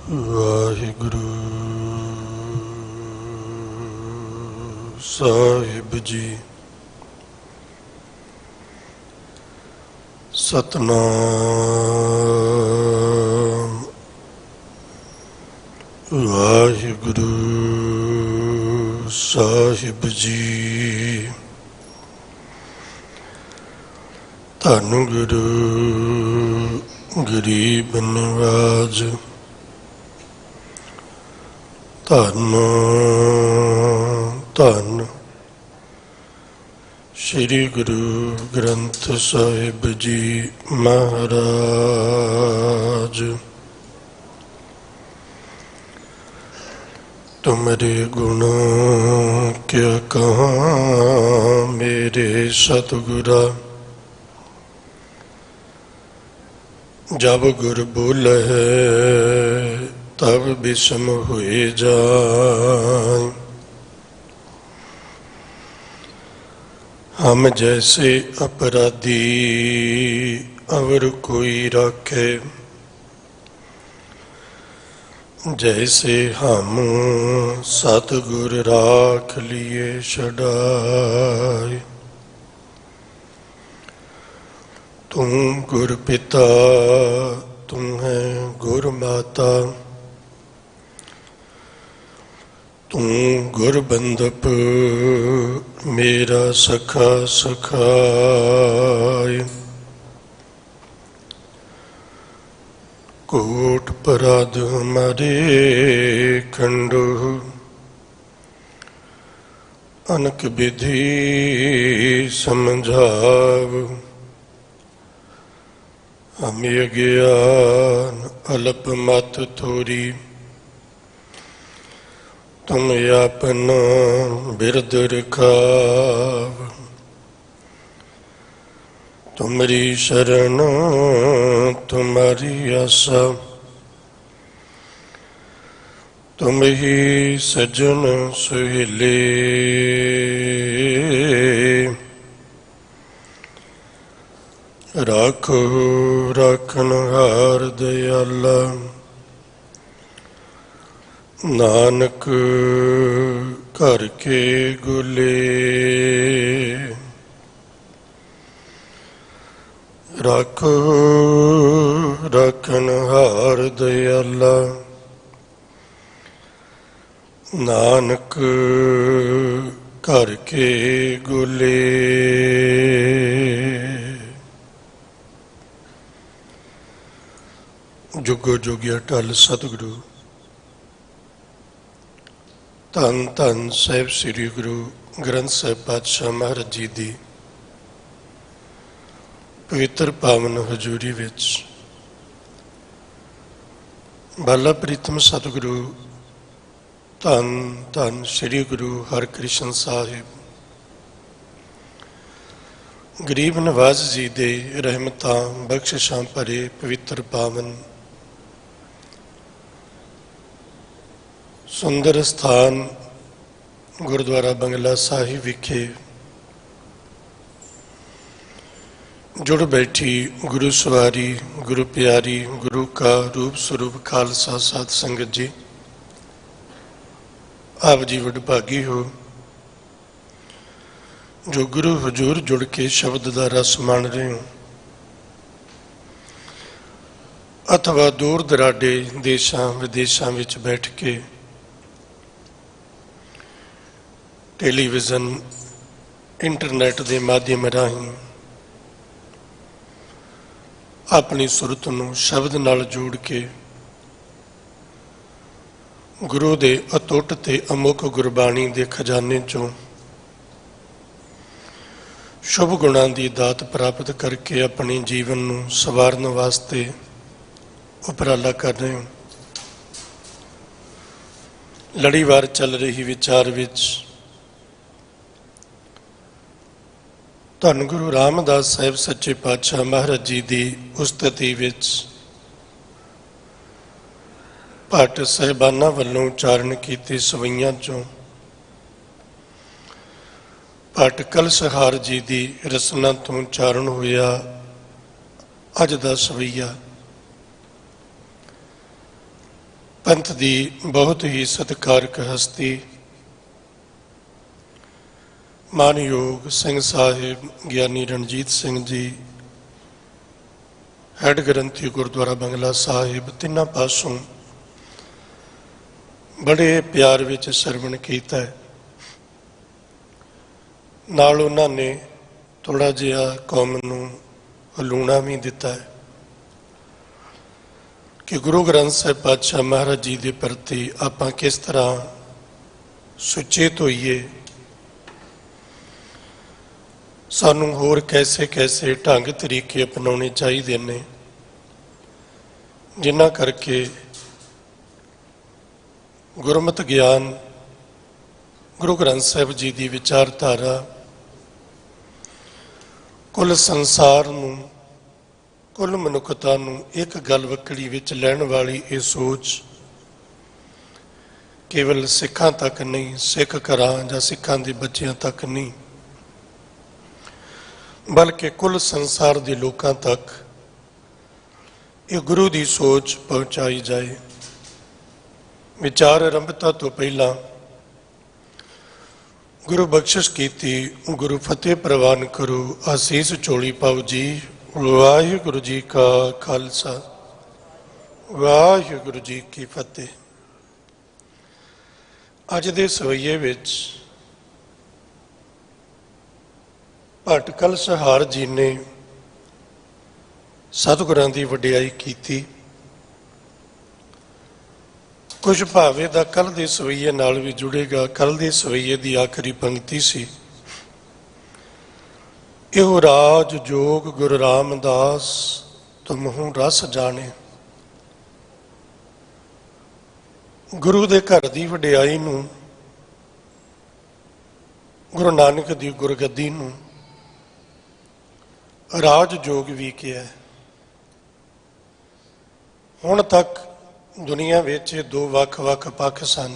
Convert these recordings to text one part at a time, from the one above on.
ਵਾਹਿਗੁਰੂ ਸਾਹਿਬ ਜੀ। ਸਤਨਾਮ ਵਾਹਿਗੁਰੂ ਸਾਹਿਬ ਜੀ। ਧੰਨ ਗੁਰੂ ਗਰੀਬ ਨਿਵਾਜ, ਧੰਨ ਧੰਨ ਸ਼੍ਰੀ ਗੁਰੂ ਗ੍ਰੰਥ ਸਾਹਿਬ ਜੀ ਮਹਾਰਾਜ। ਤੁਮਰੇ ਗੁਣ ਕਿਆ ਕਹਾਂ ਮੇਰੇ ਸਤਿਗੁਰਾ, जब गुर बोले तब विषम हुए जाए। हम जैसे अपराधी अवर कोई राखे, जैसे हम सतगुर राख लिए छड़ाए। तुम गुर पिता तुम है गुर माता, तुम गुर बंदप मेरा सखा सखाय। कोट पराध हमारे खंडो, अनक विधि समझाव। हम अज्ञान अल्प मत थोरी, तुम आपन बिरद रखाव। तुम्हारी शरण तुम्हारी आशा, तुम ही सजन सुहेले। राखो राखनहार दयाला, नानक घर के गुले। राखो राखनहार दयाला, नानक घर के गुले। जुगो जुगिया टल सतगुरु धन धन साहिब श्री गुरु ग्रंथ साहिब पातशाह महाराज जी दी पवित्र पावन हजूरी विच बाला प्रीतम सतगुरु धन धन श्री गुरु हरकृष्ण साहिब गरीब नवाज जी दे रहमतां बख्शिशां भरे पवित्र पावन सुंदर स्थान गुरुद्वारा बंगला साहिब विखे जुड़ बैठी गुरु सवारी गुरु प्यारी गुरु का रूप स्वरूप खालसा साध संगत जी, आप जी वडभागी हो जो गुरु हजूर जुड़ के शब्द का रस मान रहे हो, अथवा दूर दराडे देशों विदेशों विच बैठ के टेलीविजन इंटरनेट के माध्यम राही अपनी सुरत नूं शब्द नाल जोड़ के गुरु दे अतुट ते अमुक गुरबाणी दे खजाने चों शुभ गुणां दी दात प्राप्त करके अपने जीवन नूं सवारन वास्ते उपराला कर रहे हो। लड़ीवार चल रही विचार विच धन गुरु रामदास साहिब सच्चे पातशाह महाराज जी की उस्तति विच भट्ट साहिबाना वालों उचारण कीते सवैयां चों भट्ट कलसहार जी की रसना तो उचारण होया अज दा सवैया। पंथ की बहुत ही सत्कारक हस्ती मानयोग सिंह साहिब ज्ञानी रणजीत सिंह जी हैड ग्रंथी गुरुद्वारा बंगला साहिब तिन्हां पासों बड़े प्यार विच सरवण कीता है। नाल उन्हां ने थोड़ा जिहा कौम नूं हलूणा भी दिता है कि गुरु ग्रंथ साहिब पातशाह महाराज जी के प्रति आपां किस तरह सुचेत होइए, सानू होर कैसे कैसे ढंग तरीके अपनाने चाहिए ने जिन्हां करके गुरमत ज्ञान गुरु ग्रंथ साहिब जी की विचारधारा कुल संसार नूं कुल मनुखता नूं एक गल वकड़ी विच लैण वाली ये सोच केवल सिखां तक नहीं, सिख घरां जां सिखां दे बच्चियां तक नहीं, बल्कि कुल संसार के लोगों तक ये गुरु की सोच पहुँचाई जाए। विचार आरंभता तो पहला गुरु बख्शिश कीती, गुरु फतेह प्रवान करो, आसीस चोली पाओ जी। वाहिगुरु जी का खालसा, वाहिगुरु जी की फतेह। अज दे सवैये विच भटकल सहार जी ने सतगुरां की वडियाई की। कुछ भावे का कल के सवैये नाल भी जुड़ेगा। कल के सवैये की आखिरी पंक्ति सी, इहो राज जोग गुरु रामदास तुमहूं रस जाने। गुरु के घर की वडियाई नूं, गुरु नानक की गुरगद्दी नूं राज जोग भी किया। हुण तक दुनिया विच दो वख-वख पक्ष सन।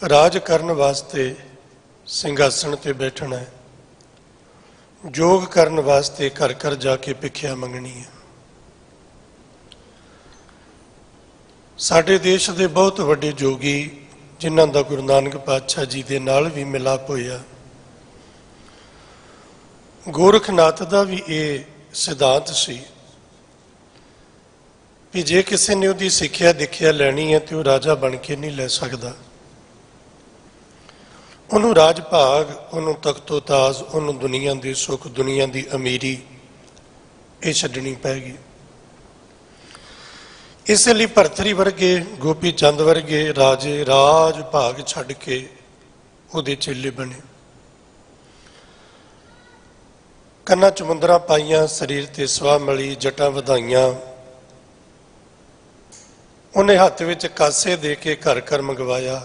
राज करन वास्ते सिंघासन ते बैठना है, जोग करन वास्ते घर घर जाके भिखिया मंगनी है। साडे देश के बहुत वड्डे जोगी जिन्हां दा गुरु नानक पातशाह जी दे नाल भी मिलाप होया। गोरखनाथ का भी ये सिद्धांत सी कि जे किसी ने उसकी सिक्ख्या दीख्या लैनी है तो राजा बन के नहीं लै सकता। उन्होंने राज भाग, उन्होंने तख्तो ताज, उन्होंने दुनिया के सुख, दुनिया की अमीरी ये छड्डनी पैगी। इसलिए भरतरी वर्गे, गोपी चंद वर्गे राजे राज भाग छड्ड के उहदे चेले बने। कन्ना च मुंदरां पाईयां, शरीर ते स्वाह मली, जटां वधाइयां। उन्हें हत्थ विच कासे दे के घर घर मंगवाया।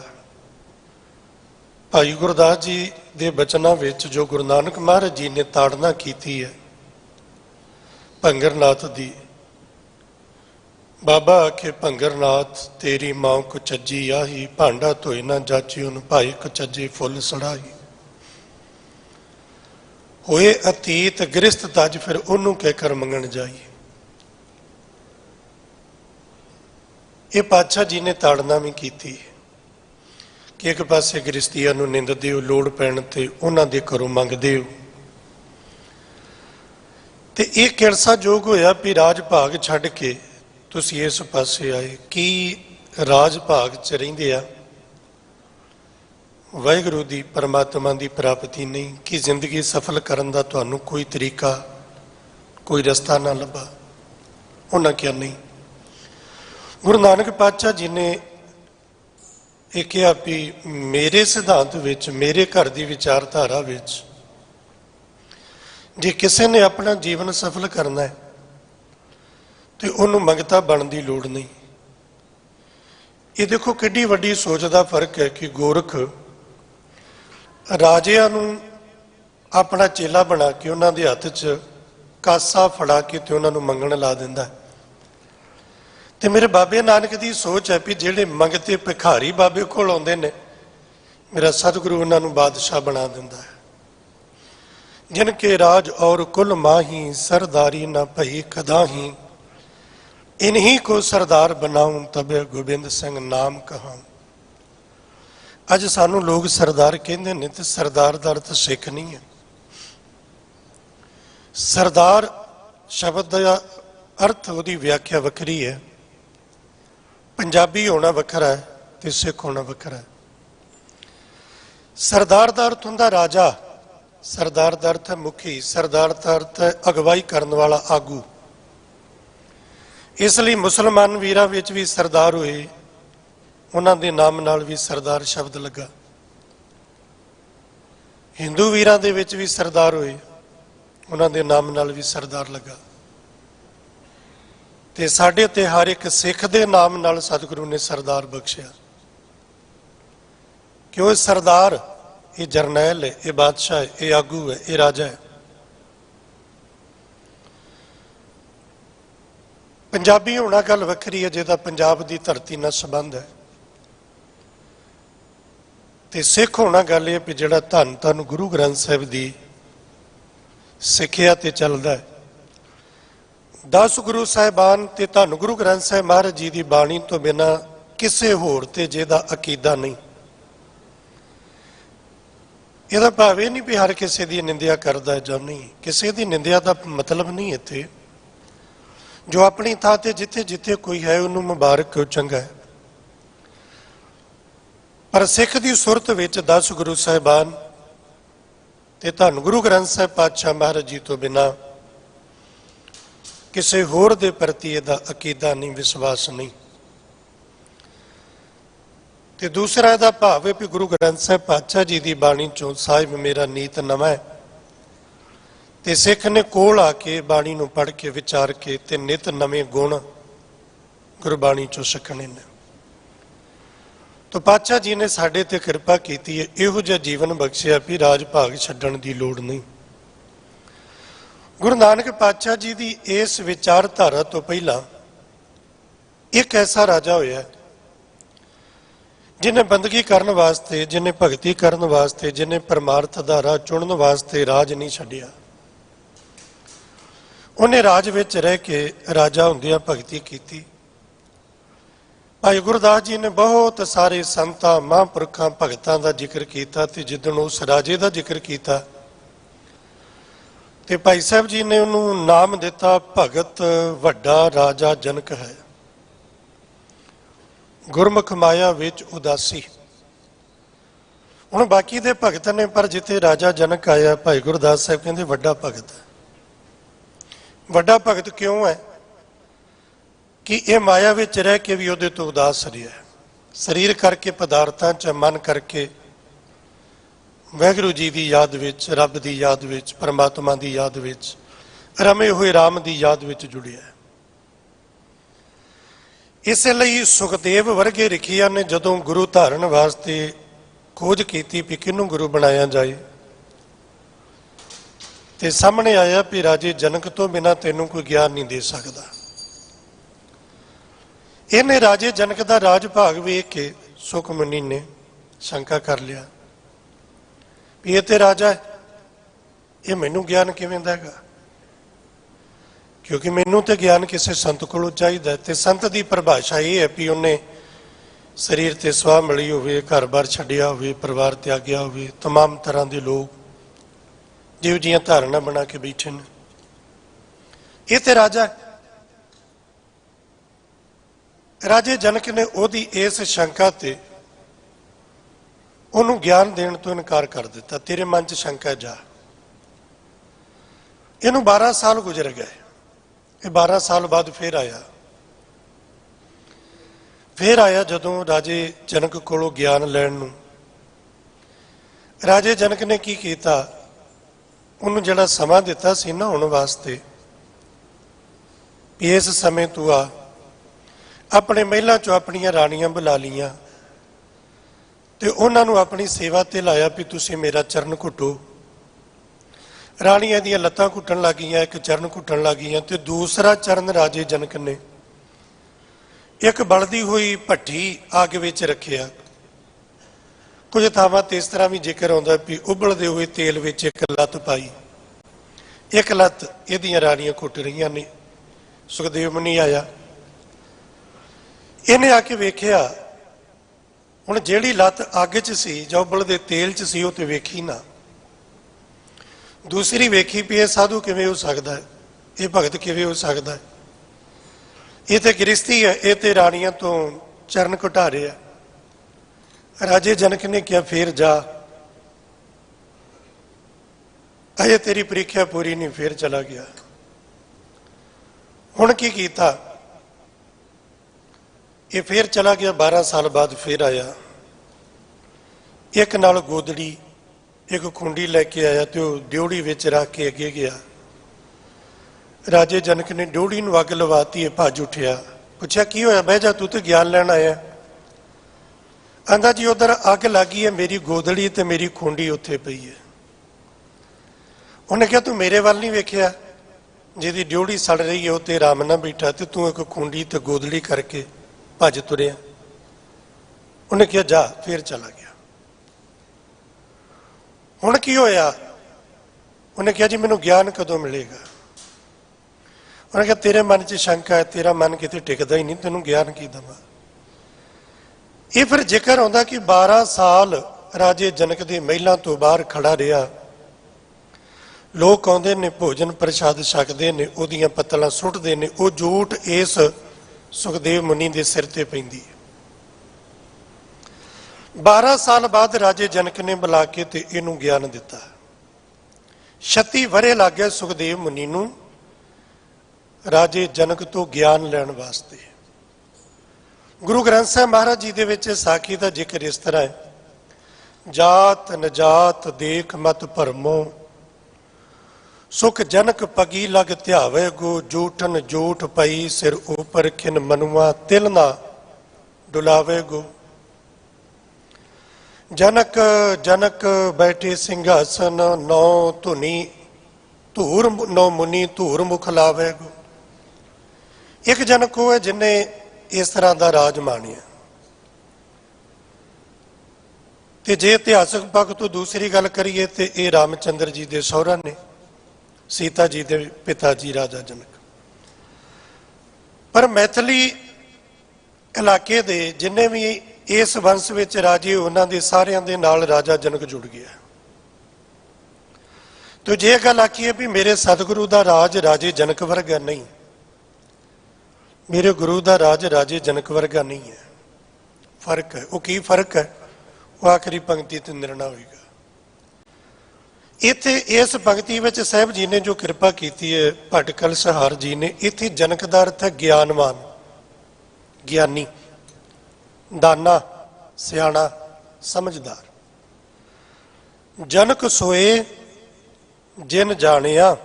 भाई गुरदास जी के बचनों विच जो गुरु नानक महाराज जी ने ताड़ना की है भंगरनाथ दी, बाबा आखे भंगरनाथ तेरी मां कुचज्जी आही, भांडा धोए ना जाची उन भाई कुचज्जे फुल सड़ाई। होए अतीत गृहस्थ तज फिर उन्होंने कहकर मंगण जाइए। ये पातशाह जी ने ताड़ना भी की कि एक पासे गृहस्थियां नूं निंददे हो, लोड़ पैण ते उन्हां दे घरों मंगदे हो, ते एक किरसा जोग होया भी राज भाग छड्ड के तुसीं इस पासे आए। की राज भाग च रहिंदे आ वाहिगुरू दी परमात्मा की प्राप्ति नहीं कि जिंदगी सफल करन दा तुहानूं कोई तरीका कोई रस्ता ना लभा। उन्हां क्या नहीं। गुरु नानक पातशाह जी ने यह कहा भी मेरे सिद्धांत विच, मेरे घर की विचारधारा विच जे किसी ने अपना जीवन सफल करना है तो उन्होंने मंगता बन की लोड़ नहीं। ये देखो किड्डी वड्डी सोच का फर्क है कि गोरख राजिਆਂ ਨੂੰ अपना चेला बना के उन्हों के हथ च कासा फड़ा के तो उन्होंने मंगण ला दिंदा। तो मेरे बाबे नानक की सोच है भी जेडे मंगते भिखारी बाबे कोल आउंदे ने, मेरा सतगुरु उन्होंने बादशाह बना दिंदा है। जिनके राज और कुल माही, सरदारी ना भई कदाही, इन्हीं को सरदार बनाऊं तबे गोबिंद सिंह नाम कहां। अज सानू लोग सरदार कहते हैं तो सरदार दा अर्थ सिख नहीं है। सरदार शब्द का अर्थ उसकी व्याख्या वखरी है। पंजाबी होना वखरा है तो सिख होना वखरा है। सरदार का अर्थ होंदा राजा, सरदार का अर्थ है मुखी, सरदार का अर्थ है अगवाई करने वाला आगू। इसलिए मुसलमान वीरां विच भी सरदार हुए, उन्हां दे नाम नाल भी सरदार शब्द लगा। हिंदू वीरां दे विच भी सरदार हुए, उन्हां दे नाम नाल भी सरदार लगा। ते साडे ते हर एक सिख दे नाम नाल सतगुरु ने सरदार बख्शिया। क्यों सरदार ये जरनैल है, ये बादशाह है, ये आगू है, ये राजा है। पंजाबी होना गल वखरी है जिहदा पंजाब की धरती नाल संबंध है, ते सिख होना गल ये भी जिहड़ा धन धन गुरु ग्रंथ साहिब की सिक्ख्या ते चलदा है। 10 गुरु साहिबान ते धन गुरु ग्रंथ साहिब महाराज जी की बाणी तो बिना किसी होर ते जिहदा अकीदा नहीं। यदा भाव यह नहीं भी हर किसी की निंदिया करता है जां नहीं, किसी की निंदिया का मतलब नहीं इत्थे। जो अपनी थां ते जिथे जिथे कोई है उन्होंने मुबारक हो, चंगा है। पर सिख की सुरत विच 10 गुरु साहिबान ते धन गुरु ग्रंथ साहिब पातशाह महाराज जी तो बिना किसी होर दे प्रति इहदा अकीदा नहीं, विश्वास नहीं। ते दूसरा इहदा भाव है भी गुरु ग्रंथ साहिब पातशाह जी की बाणी चों साहिब मेरा नीत नवा है, ते सिख ने कोल आके बाणी नूं पढ़ के विचार के ते नित नवे गुण गुरबाणी चों सिखने ने। तो पातशाह जी ने साडे ते किरपा कीती है, इहो जिहा जीवन बख्शिया भी राज भाग छड्डण दी लोड़ नहीं। गुरु नानक पातशाह जी की इस विचारधारा तो पहला एक ऐसा राजा होया जिन्हें बंदगी करने वास्ते, जिन्हें भगती करने वास्ते, जिन्हें परमार्थ दा राह चुनने वास्ते राज नहीं छड्डिया। उन्हें राज विच रह के राजा हुंदियां भगती कीती। भाई गुरदास जी ने बहुत सारे संतां महापुरखां भगतां दा जिक्र किया, ते जिदन उस राजे दा जिक्र किया ते भाई साहब जी ने उन्होंने नाम दिता भगत वड्डा राजा जनक है, गुरमुख माया विच उदासी। हुण बाकी दे भगत ने, पर जिथे राजा जनक आया भाई गुरदास साहब कहते वड्डा भगत है। वड्डा भगत क्यों है कि ये माया विच रह के भी उहदे तो उदास रहा है। शरीर करके पदार्थां च, मन करके वाहिगुरू जी की याद विच, रब की याद विच, परमात्मा की याद विच, रमे हुए राम की याद विच जुड़िया है। इसलिए सुखदेव वर्गे रिखिया ने जदों गुरु धारण वास्ते खोज की भी किनू गुरु बनाया जाए, ते सामने आया भी राजे जनक तो बिना तेनों कोई ज्ञान नहीं दे सकता। इन्हें राजे जनक का राज भाग वेख के सुखमुनि ने शंका कर लिया भी ये तो राजा है, ये मैनू ज्ञान किवें देगा, क्योंकि मैनू तो ज्ञान किसी संत को चाहिए। तो संत की परिभाषा ये है भी उन्हें शरीर ते स्वाह मिली होवे, घर बार छड्डिया होवे, परिवार त्यागया होवे, तमाम तरह के लोग जिहो जिहियां धारणा बना के बैठे ने, ये तो राजा है। राजे जनक ने ओदी इस शंका ते उन्होंने ज्ञान देने तो इनकार कर दिता। तेरे मन च शंका जा। इनू 12 साल गुजर गए। ये 12 साल बाद फिर आया जदों राजे जनक कोलों ज्ञान लैण नूं। राजे जनक ने की किया, उन्होंने जिहड़ा समा दिता सी ना आउण वास्ते भी इस समय तू आ, अपने महिलां चों अपनियां राणियां बुला लियां ते उन्हां नूं अपनी सेवा ते लाया भी तुसीं मेरा चरण घुटो। राणियां दीयां लत्तां घुटण लग गईयां, एक चरण घुटण लग गईयां ते दूसरा चरण राजे जनक ने एक बलदी हुई भट्ठी अग विच रखिया। कुछ थावां ते इस तरह भी जिक्र आउंदा भी उबलदे हुए तेल विच एक लत्त पाई, एक लत्त इहदियां राणियां घुट रहीआं ने। सुखदेव मुनि आया, ਇਹਨੇ ਆ ਕੇ ਵੇਖਿਆ, ਹੁਣ ਜਿਹੜੀ ਲੱਤ ਅੱਗ 'ਚ ਸੀ ਜਾਂ ਉਬਲਦੇ ਤੇਲ 'ਚ ਸੀ ਉਹ ਤੇ ਵੇਖੀ ਨਾ, ਦੂਸਰੀ ਵੇਖੀ ਵੀ ਇਹ ਸਾਧੂ ਕਿਵੇਂ ਹੋ ਸਕਦਾ ਹੈ, ਇਹ ਭਗਤ ਕਿਵੇਂ ਹੋ ਸਕਦਾ ਹੈ, ਇਹ ਤੇ ਗ੍ਰਸਤੀ ਹੈ, ਇਹ ਤੇ ਰਾਣੀਆਂ ਤੋਂ ਚਰਨ ਘੁਟਾ ਰਿਹਾ। ਰਾਜੇ ਜਨਕ ਨੇ ਕਿਹਾ ਫੇਰ ਜਾ, ਅਜੇ ਤੇਰੀ ਪ੍ਰੀਖਿਆ ਪੂਰੀ ਨਹੀਂ, ਫੇਰ ਚਲਾ ਗਿਆ। ਹੁਣ ਕੀ ਕੀਤਾ, ਇਹ ਫੇਰ ਚਲਾ ਗਿਆ, 12 ਸਾਲ ਬਾਅਦ ਫੇਰ ਆਇਆ, ਇੱਕ ਨਾਲ ਗੋਦੜੀ ਇੱਕ ਖੁੰਡੀ ਲੈ ਕੇ ਆਇਆ ਤੇ ਉਹ ਡਿਉੜੀ ਵਿੱਚ ਰੱਖ ਕੇ ਅੱਗੇ ਗਿਆ। ਰਾਜੇ ਜਨਕ ਨੇ ਡਿਉੜੀ ਨੂੰ ਅੱਗ ਲਵਾਤੀ, ਇਹ ਭੱਜ ਉੱਠਿਆ, ਪੁੱਛਿਆ ਕੀ ਹੋਇਆ, ਬਹਿ ਜਾ, ਤੂੰ ਤੇ ਗਿਆਨ ਲੈਣ ਆਇਆ। ਆਂਦਾ ਜੀ ਉਧਰ ਅੱਗ ਲੱਗੀ ਹੈ, ਮੇਰੀ ਗੋਦੜੀ ਤੇ ਮੇਰੀ ਖੁੰਡੀ ਉੱਥੇ ਪਈ ਹੈ। ਉਹਨੇ ਕਿਹਾ ਤੂੰ ਮੇਰੇ ਵੱਲ ਨਹੀਂ ਵੇਖਿਆ, ਜਿਹਦੀ ਡਿਉੜੀ ਸੜ ਰਹੀ ਹੈ ਉਹ ਤੇ ਆਰਾਮ ਨਾਲ ਬੈਠਾ ਤੇ ਤੂੰ ਇੱਕ ਖੁੰਡੀ ਤੇ ਗੋਦੜੀ ਕਰਕੇ ਭੱਜ ਤੁਰਿਆ। ਉਹਨੇ ਕਿਹਾ ਜਾ, ਫੇਰ ਚਲਾ ਗਿਆ। ਹੁਣ ਕੀ ਹੋਇਆ, ਉਹਨੇ ਕਿਹਾ ਜੀ ਮੈਨੂੰ ਗਿਆਨ ਕਦੋਂ ਮਿਲੇਗਾ। ਉਹਨੇ ਕਿਹਾ ਤੇਰੇ ਮਨ 'ਚ ਸ਼ੰਕਾ ਹੈ, ਤੇਰਾ ਮਨ ਕਿਤੇ ਟਿਕਦਾ ਹੀ ਨਹੀਂ, ਤੈਨੂੰ ਗਿਆਨ ਕੀ ਦੇਵਾਂ। ਇਹ ਫਿਰ ਜ਼ਿਕਰ ਆਉਂਦਾ ਕਿ 12 ਸਾਲ ਰਾਜੇ ਜਨਕ ਦੇ ਮਹਿਲਾਂ ਤੋਂ ਬਾਹਰ ਖੜਾ ਰਿਹਾ। ਲੋਕ ਆਉਂਦੇ ਨੇ, ਭੋਜਨ ਪ੍ਰਸ਼ਾਦ ਛਕਦੇ ਨੇ, ਉਹਦੀਆਂ ਪੱਤਲਾਂ ਸੁੱਟਦੇ ਨੇ, ਉਹ ਝੂਠ ਇਸ ਸੁਖਦੇਵ ਮੁਨੀ ਦੇ ਸਿਰ ਤੇ ਪੈਂਦੀ ਹੈ। 12 ਸਾਲ ਬਾਅਦ ਰਾਜੇ ਜਨਕ ਨੇ ਬੁਲਾ ਕੇ ਤੇ ਇਹਨੂੰ ਗਿਆਨ ਦਿੱਤਾ। 36 ਵਰ੍ਹੇ ਲੱਗ ਗਏ ਸੁਖਦੇਵ ਮੁਨੀ ਨੂੰ ਰਾਜੇ ਜਨਕ ਤੋਂ ਗਿਆਨ ਲੈਣ ਵਾਸਤੇ। ਗੁਰੂ ਗ੍ਰੰਥ ਸਾਹਿਬ ਮਹਾਰਾਜ ਜੀ ਦੇ ਵਿੱਚ ਸਾਖੀ ਦਾ ਜ਼ਿਕਰ ਇਸ ਤਰ੍ਹਾਂ ਹੈ, ਜਾਤ ਨਜਾਤ ਦੇਖ ਮਤ ਭਰਮੋ, ਸੁਖ ਜਨਕ ਪਗੀ ਲਗ ਧਿਆਵੇ ਗੋ, ਜੂਠਨ ਜੂਠ ਪਈ ਸਿਰ ਉਪਰ ਖਿਨ ਮਨੁਆ, ਤਿਲ ਨਾ ਡੁਲਾਵੇ ਗੋ। ਜਨਕ ਜਨਕ ਬੈਠੇ ਸਿੰਘਾਸਨ, ਨੌ ਧੁਨੀ ਧੂਰ ਨੌ ਮੁਨੀ ਧੂਰ ਮੁਖ ਲਾਵੇ ਗੋ। ਇੱਕ ਜਨਕ ਉਹ ਹੈ ਜਿਨੇ ਇਸ ਤਰ੍ਹਾਂ ਦਾ ਰਾਜ ਮਾਣਿਆ। ਤੇ ਜੇ ਇਤਿਹਾਸਕ ਪੱਖ ਤੋਂ ਦੂਸਰੀ ਗੱਲ ਕਰੀਏ ਤੇ ਇਹ ਰਾਮਚੰਦਰ ਜੀ ਦੇ ਸਹੁਰਾ ਨੇ, ਸੀਤਾ ਜੀ ਦੇ ਪਿਤਾ ਜੀ ਰਾਜਾ ਜਨਕ। ਪਰ ਮੈਥਲੀ ਇਲਾਕੇ ਦੇ ਜਿੰਨੇ ਵੀ ਇਸ ਵੰਸ਼ ਵਿੱਚ ਰਾਜੇ, ਉਹਨਾਂ ਦੇ ਸਾਰਿਆਂ ਦੇ ਨਾਲ ਰਾਜਾ ਜਨਕ ਜੁੜ ਗਿਆ। ਤੇ ਜੇ ਗੱਲ ਆਖੀਏ ਵੀ ਮੇਰੇ ਸਤਿਗੁਰੂ ਦਾ ਰਾਜ ਰਾਜੇ ਜਨਕ ਵਰਗਾ ਨਹੀਂ, ਮੇਰੇ ਗੁਰੂ ਦਾ ਰਾਜ ਰਾਜੇ ਜਨਕ ਵਰਗਾ ਨਹੀਂ ਹੈ, ਫਰਕ ਹੈ। ਉਹ ਕੀ ਫਰਕ ਹੈ, ਉਹ ਆਖਰੀ ਪੰਕਤੀ ਤੇ ਨਿਰਣਾ ਹੋਏਗਾ। ਇੱਥੇ ਇਸ ਪੰਕਤੀ ਵਿੱਚ ਸਾਹਿਬ ਜੀ ਨੇ ਜੋ ਕਿਰਪਾ ਕੀਤੀ ਹੈ, ਭਟਕਲ ਸਹਾਰ ਜੀ ਨੇ, ਇੱਥੇ ਜਨਕ ਦਾ ਅਰਥ ਹੈ ਗਿਆਨਵਾਨ, ਗਿਆਨੀ, ਦਾਨਾ, ਸਿਆਣਾ, ਸਮਝਦਾਰ। ਜਨਕ ਸੋਏ ਜਿਨ ਜਾਣਿਆ,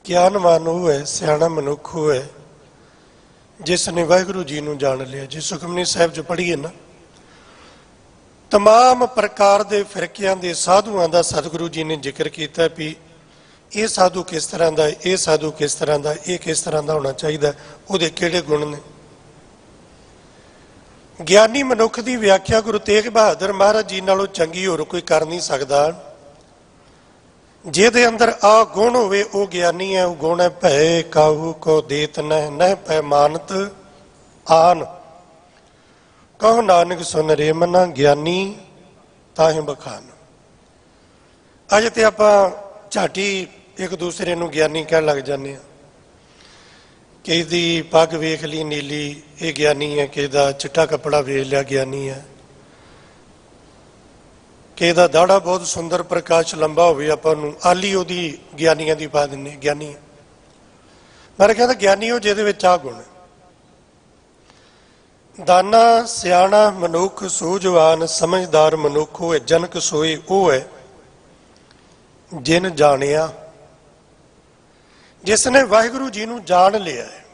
ਗਿਆਨਵਾਨ ਉਹ ਹੈ, ਸਿਆਣਾ ਮਨੁੱਖ ਉਹ ਹੈ ਜਿਸ ਨੇ ਵਾਹਿਗੁਰੂ ਜੀ ਨੂੰ ਜਾਣ ਲਿਆ। ਜੇ ਸੁਖਮਨੀ ਸਾਹਿਬ 'ਚ ਪੜ੍ਹੀਏ ਨਾ, ਤਮਾਮ ਪ੍ਰਕਾਰ ਦੇ ਫਿਰਕਿਆਂ ਦੇ ਸਾਧੂਆਂ ਦਾ ਸਤਿਗੁਰੂ ਜੀ ਨੇ ਜ਼ਿਕਰ ਕੀਤਾ ਵੀ ਇਹ ਸਾਧੂ ਕਿਸ ਤਰ੍ਹਾਂ ਦਾ, ਇਹ ਸਾਧੂ ਕਿਸ ਤਰ੍ਹਾਂ ਦਾ, ਇਹ ਕਿਸ ਤਰ੍ਹਾਂ ਦਾ ਹੋਣਾ ਚਾਹੀਦਾ, ਉਹਦੇ ਕਿਹੜੇ ਗੁਣ ਨੇ। ਗਿਆਨੀ ਮਨੁੱਖ ਦੀ ਵਿਆਖਿਆ ਗੁਰੂ ਤੇਗ ਬਹਾਦਰ ਮਹਾਰਾਜ ਜੀ ਨਾਲੋਂ ਚੰਗੀ ਹੋਰ ਕੋਈ ਕਰ ਨਹੀਂ ਸਕਦਾ। ਜਿਹਦੇ ਅੰਦਰ ਆ ਗੁਣ ਹੋਵੇ ਉਹ ਗਿਆਨੀ ਹੈ। ਉਹ ਗੁਣ ਹੈ ਭੈ ਕਾਹੂ ਕੋ ਦੇਤ ਨਹਿ, ਨਹਿ ਪੈ ਮਾਨਤ ਆਨ, ਕਹੋ ਨਾਨਕ ਸੁਨ ਰੇ ਮਨਾ, ਗਿਆਨੀ ਤਾਹਿ ਬਖਾਨ। ਅੱਜ ਤੇ ਆਪਾਂ ਝਾਟੀ ਇੱਕ ਦੂਸਰੇ ਨੂੰ ਗਿਆਨੀ ਕਹਿਣ ਲੱਗ ਜਾਂਦੇ ਹਾਂ। ਕਿਸੇ ਦੀ ਪੱਗ ਵੇਖ ਲਈ ਨੀਲੀ, ਇਹ ਗਿਆਨੀ ਹੈ, ਕਿਸੇ ਦਾ ਚਿੱਟਾ ਕੱਪੜਾ ਵੇਖ ਲਿਆ ਗਿਆਨੀ ਹੈ, ਕਿਸੇ ਦਾ ਦਾੜਾ ਬਹੁਤ ਸੁੰਦਰ ਪ੍ਰਕਾਸ਼ ਲੰਬਾ ਹੋਵੇ, ਆਪਾਂ ਨੂੰ ਆਲੀ ਉਹਦੀ ਗਿਆਨੀਆਂ ਦੀ ਪਾ ਦਿੰਦੇ, ਗਿਆਨੀ ਹੈ। ਮੈਂ ਕਹਿੰਦਾ ਗਿਆਨੀ ਉਹ ਜਿਹਦੇ ਵਿੱਚ ਆ ਗੁਣ। ਦਾਨਾ ਸਿਆਣਾ ਮਨੁੱਖ, ਸੂਝਵਾਨ ਸਮਝਦਾਰ ਮਨੁੱਖ ਉਹ ਹੈ। ਜਨਕ ਸੋਏ ਉਹ ਹੈ ਜਿਨ ਜਾਣਿਆ, ਜਿਸ ਨੇ ਵਾਹਿਗੁਰੂ ਜੀ ਨੂੰ ਜਾਣ ਲਿਆ ਹੈ,